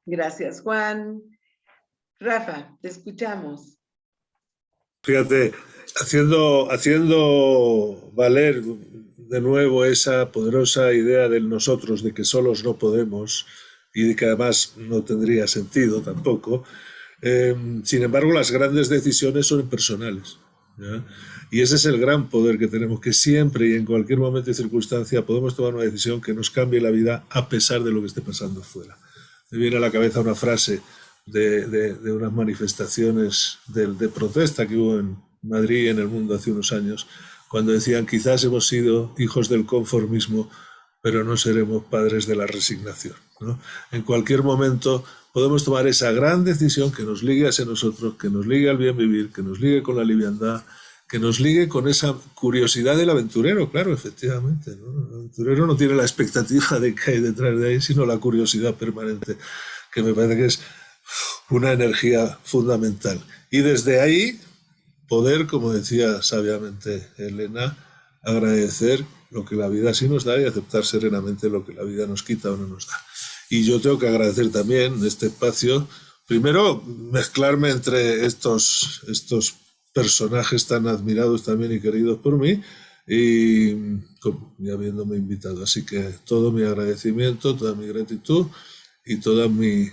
Gracias, Juan. Rafa, te escuchamos. Fíjate, haciendo valer de nuevo esa poderosa idea del nosotros, de que solos no podemos y de que además no tendría sentido tampoco. Sin embargo, las grandes decisiones son impersonales, ¿ya? Y ese es el gran poder que tenemos, que siempre y en cualquier momento y circunstancia podemos tomar una decisión que nos cambie la vida a pesar de lo que esté pasando fuera. Me viene a la cabeza una frase de unas manifestaciones de protesta que hubo en Madrid y en el mundo hace unos años, cuando decían: quizás hemos sido hijos del conformismo, pero no seremos padres de la resignación, ¿no? En cualquier momento podemos tomar esa gran decisión que nos ligue a ese nosotros, que nos ligue al bien vivir, que nos ligue con la liviandad, que nos ligue con esa curiosidad del aventurero, claro, efectivamente, ¿no? El aventurero no tiene la expectativa de que hay detrás de ahí, sino la curiosidad permanente, que me parece que es una energía fundamental. Y desde ahí poder, como decía sabiamente Elena, agradecer lo que la vida sí nos da y aceptar serenamente lo que la vida nos quita o no nos da. Y yo tengo que agradecer también en este espacio, primero, mezclarme entre estos personajes tan admirados también y queridos por mí, y habiéndome invitado. Así que todo mi agradecimiento, toda mi gratitud y todas mis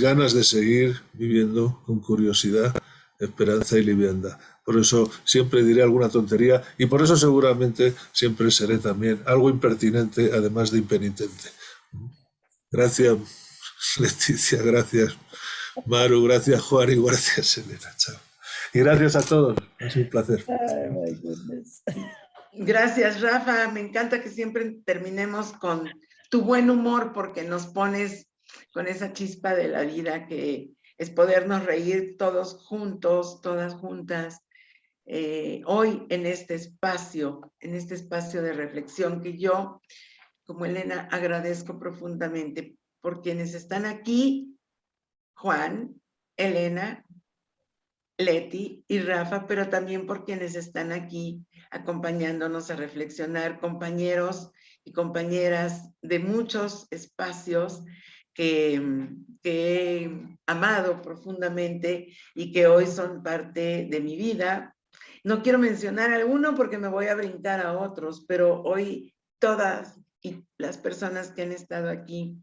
ganas de seguir viviendo con curiosidad, esperanza y liviandad. Por eso siempre diré alguna tontería y por eso seguramente siempre seré también algo impertinente, además de impenitente. Gracias, Leticia, gracias, Maru, gracias, Juan, y gracias, Elena. Chao. Y gracias a todos. Ha sido un placer. Oh, my goodness. Gracias, Rafa. Me encanta que siempre terminemos con tu buen humor, porque nos pones con esa chispa de la vida que es podernos reír todos juntos, todas juntas, hoy en este espacio de reflexión que yo, como Elena, agradezco profundamente por quienes están aquí, Juan, Elena, Leti y Rafa, pero también por quienes están aquí acompañándonos a reflexionar, compañeros y compañeras de muchos espacios que he amado profundamente y que hoy son parte de mi vida. No quiero mencionar alguno porque me voy a brincar a otros, pero hoy todas y las personas que han estado aquí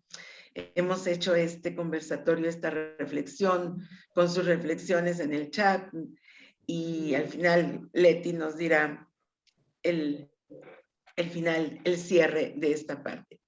hemos hecho este conversatorio, esta reflexión, con sus reflexiones en el chat, y al final Leti nos dirá el final, el cierre de esta parte.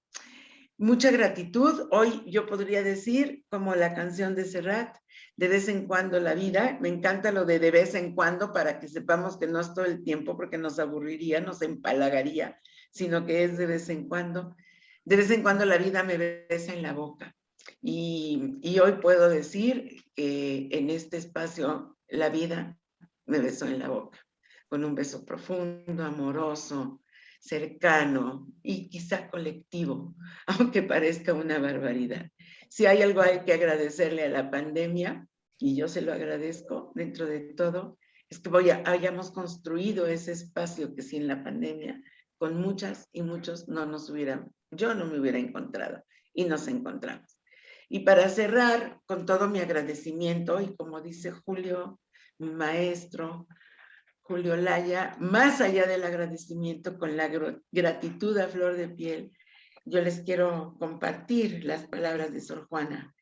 Mucha gratitud. Hoy yo podría decir, como la canción de Serrat, de vez en cuando la vida. Me encanta lo de vez en cuando, para que sepamos que no es todo el tiempo, porque nos aburriría, nos empalagaría, sino que es de vez en cuando. De vez en cuando la vida me besa en la boca. Y hoy puedo decir que en este espacio la vida me besó en la boca, con un beso profundo, amoroso, cercano y quizá colectivo, aunque parezca una barbaridad. Si hay algo hay que agradecerle a la pandemia, y yo se lo agradezco dentro de todo, es que hayamos construido ese espacio que sin la pandemia, con muchas y muchos yo no me hubiera encontrado, y nos encontramos. Y para cerrar, con todo mi agradecimiento, y como dice Julio, mi maestro, Julio Laya, más allá del agradecimiento, con la gratitud a flor de piel, yo les quiero compartir las palabras de Sor Juana,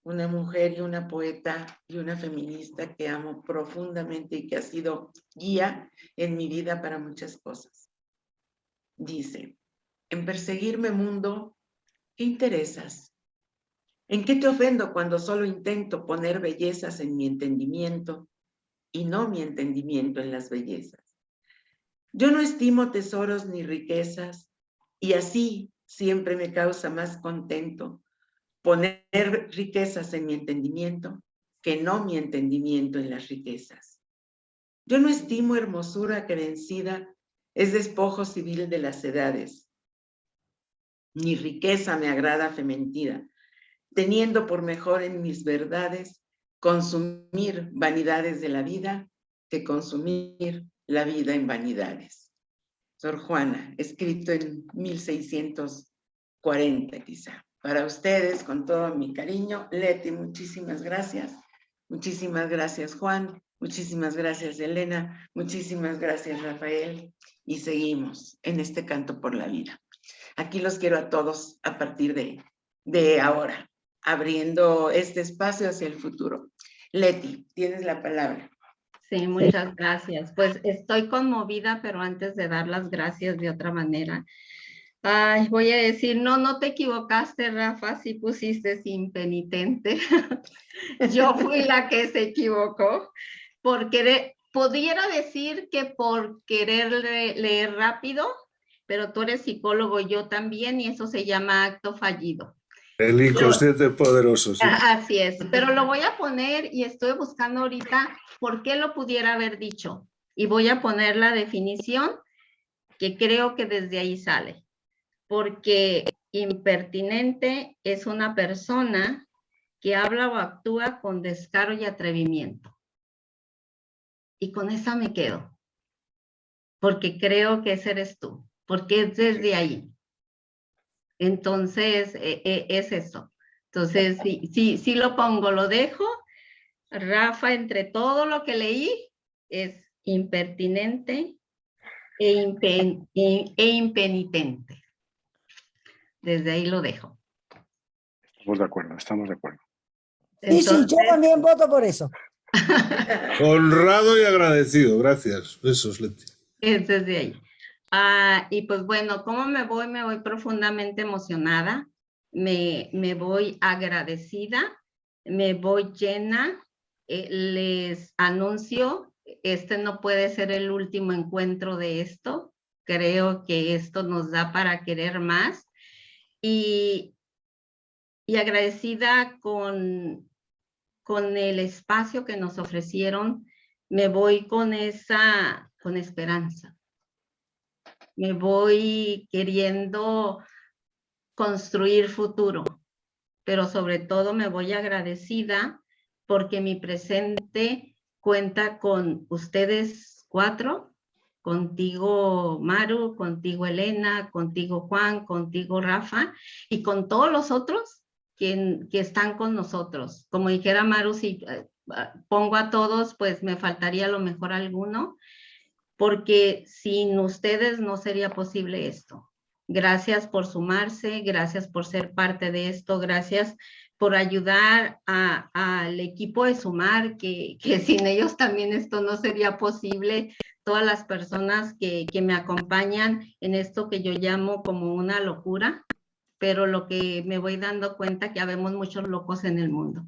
una mujer y una poeta y una feminista que amo profundamente y que ha sido guía en mi vida para muchas cosas. Dice: en perseguirme, mundo, ¿qué interesas? ¿En qué te ofendo cuando solo intento poner bellezas en mi entendimiento y no mi entendimiento en las bellezas? Yo no estimo tesoros ni riquezas, y así siempre me causa más contento poner riquezas en mi entendimiento que no mi entendimiento en las riquezas. Yo no estimo hermosura que vencida es despojo civil de las edades, ni riqueza me agrada fementida, teniendo por mejor en mis verdades consumir vanidades de la vida que consumir la vida en vanidades. Sor Juana, escrito en 1640 quizá. Para ustedes, con todo mi cariño, Leti, muchísimas gracias. Muchísimas gracias, Juan. Muchísimas gracias, Elena. Muchísimas gracias, Rafael. Y seguimos en este canto por la vida. Aquí los quiero a todos a partir de ahora, abriendo este espacio hacia el futuro. Leti, tienes la palabra. Sí, muchas gracias. Pues estoy conmovida, pero antes de dar las gracias de otra manera, ay, voy a decir, no te equivocaste, Rafa, sí pusiste impenitente. Yo fui la que se equivocó, pudiera decir que por querer leer rápido, pero tú eres psicólogo, yo también, y eso se llama acto fallido. El inconsciente poderoso, sí. Así es, pero lo voy a poner y estoy buscando ahorita por qué lo pudiera haber dicho. Y voy a poner la definición que creo que desde ahí sale. Porque impertinente es una persona que habla o actúa con descaro y atrevimiento. Y con esa me quedo. Porque creo que ese eres tú. Porque es desde ahí. Entonces, es eso. Entonces, sí lo pongo, lo dejo. Rafa, entre todo lo que leí, es impertinente e impenitente. Desde ahí lo dejo. Estamos de acuerdo, estamos de acuerdo. Entonces, sí, yo también voto por eso. Honrado y agradecido, gracias. Besos, Leti. es desde ahí. Y pues bueno, ¿cómo me voy? Me voy profundamente emocionada, me voy agradecida, me voy llena. Les anuncio, este no puede ser el último encuentro de esto. Creo que esto nos da para querer más. Y agradecida con el espacio que nos ofrecieron, me voy con esperanza. Me voy queriendo construir futuro, pero sobre todo me voy agradecida porque mi presente cuenta con ustedes 4, contigo Maru, contigo Elena, contigo Juan, contigo Rafa y con todos los otros que están con nosotros. Como dijera Maru, si pongo a todos, pues me faltaría a lo mejor alguno, porque sin ustedes no sería posible esto. Gracias por sumarse, gracias por ser parte de esto, gracias por ayudar al equipo de Sumar, que sin ellos también esto no sería posible. Todas las personas que me acompañan en esto que yo llamo como una locura, pero lo que me voy dando cuenta que habemos muchos locos en el mundo.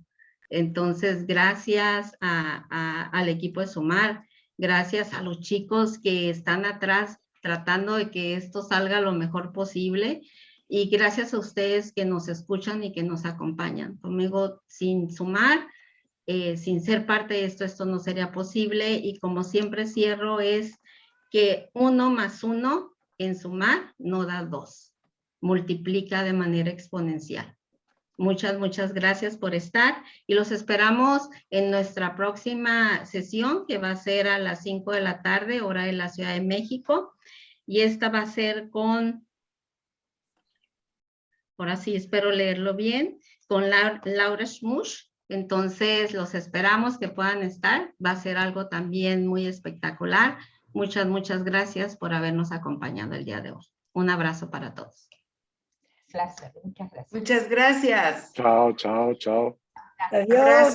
Entonces, gracias al equipo de Sumar, gracias a los chicos que están atrás tratando de que esto salga lo mejor posible y gracias a ustedes que nos escuchan y que nos acompañan. Conmigo, sin Sumar, sin ser parte de esto no sería posible y como siempre cierro es que 1 más 1 en Sumar no da 2, multiplica de manera exponencial. Muchas gracias por estar y los esperamos en nuestra próxima sesión que va a ser a las 5 de la tarde, hora de la Ciudad de México. Y esta va a ser con, ahora sí espero leerlo bien, con Laura Schmusch, Entonces, los esperamos que puedan estar. Va a ser algo también muy espectacular. Muchas, muchas gracias por habernos acompañado el día de hoy. Un abrazo para todos. Placer, muchas gracias. Muchas gracias. Chao, chao, chao. Adiós. Abrazo.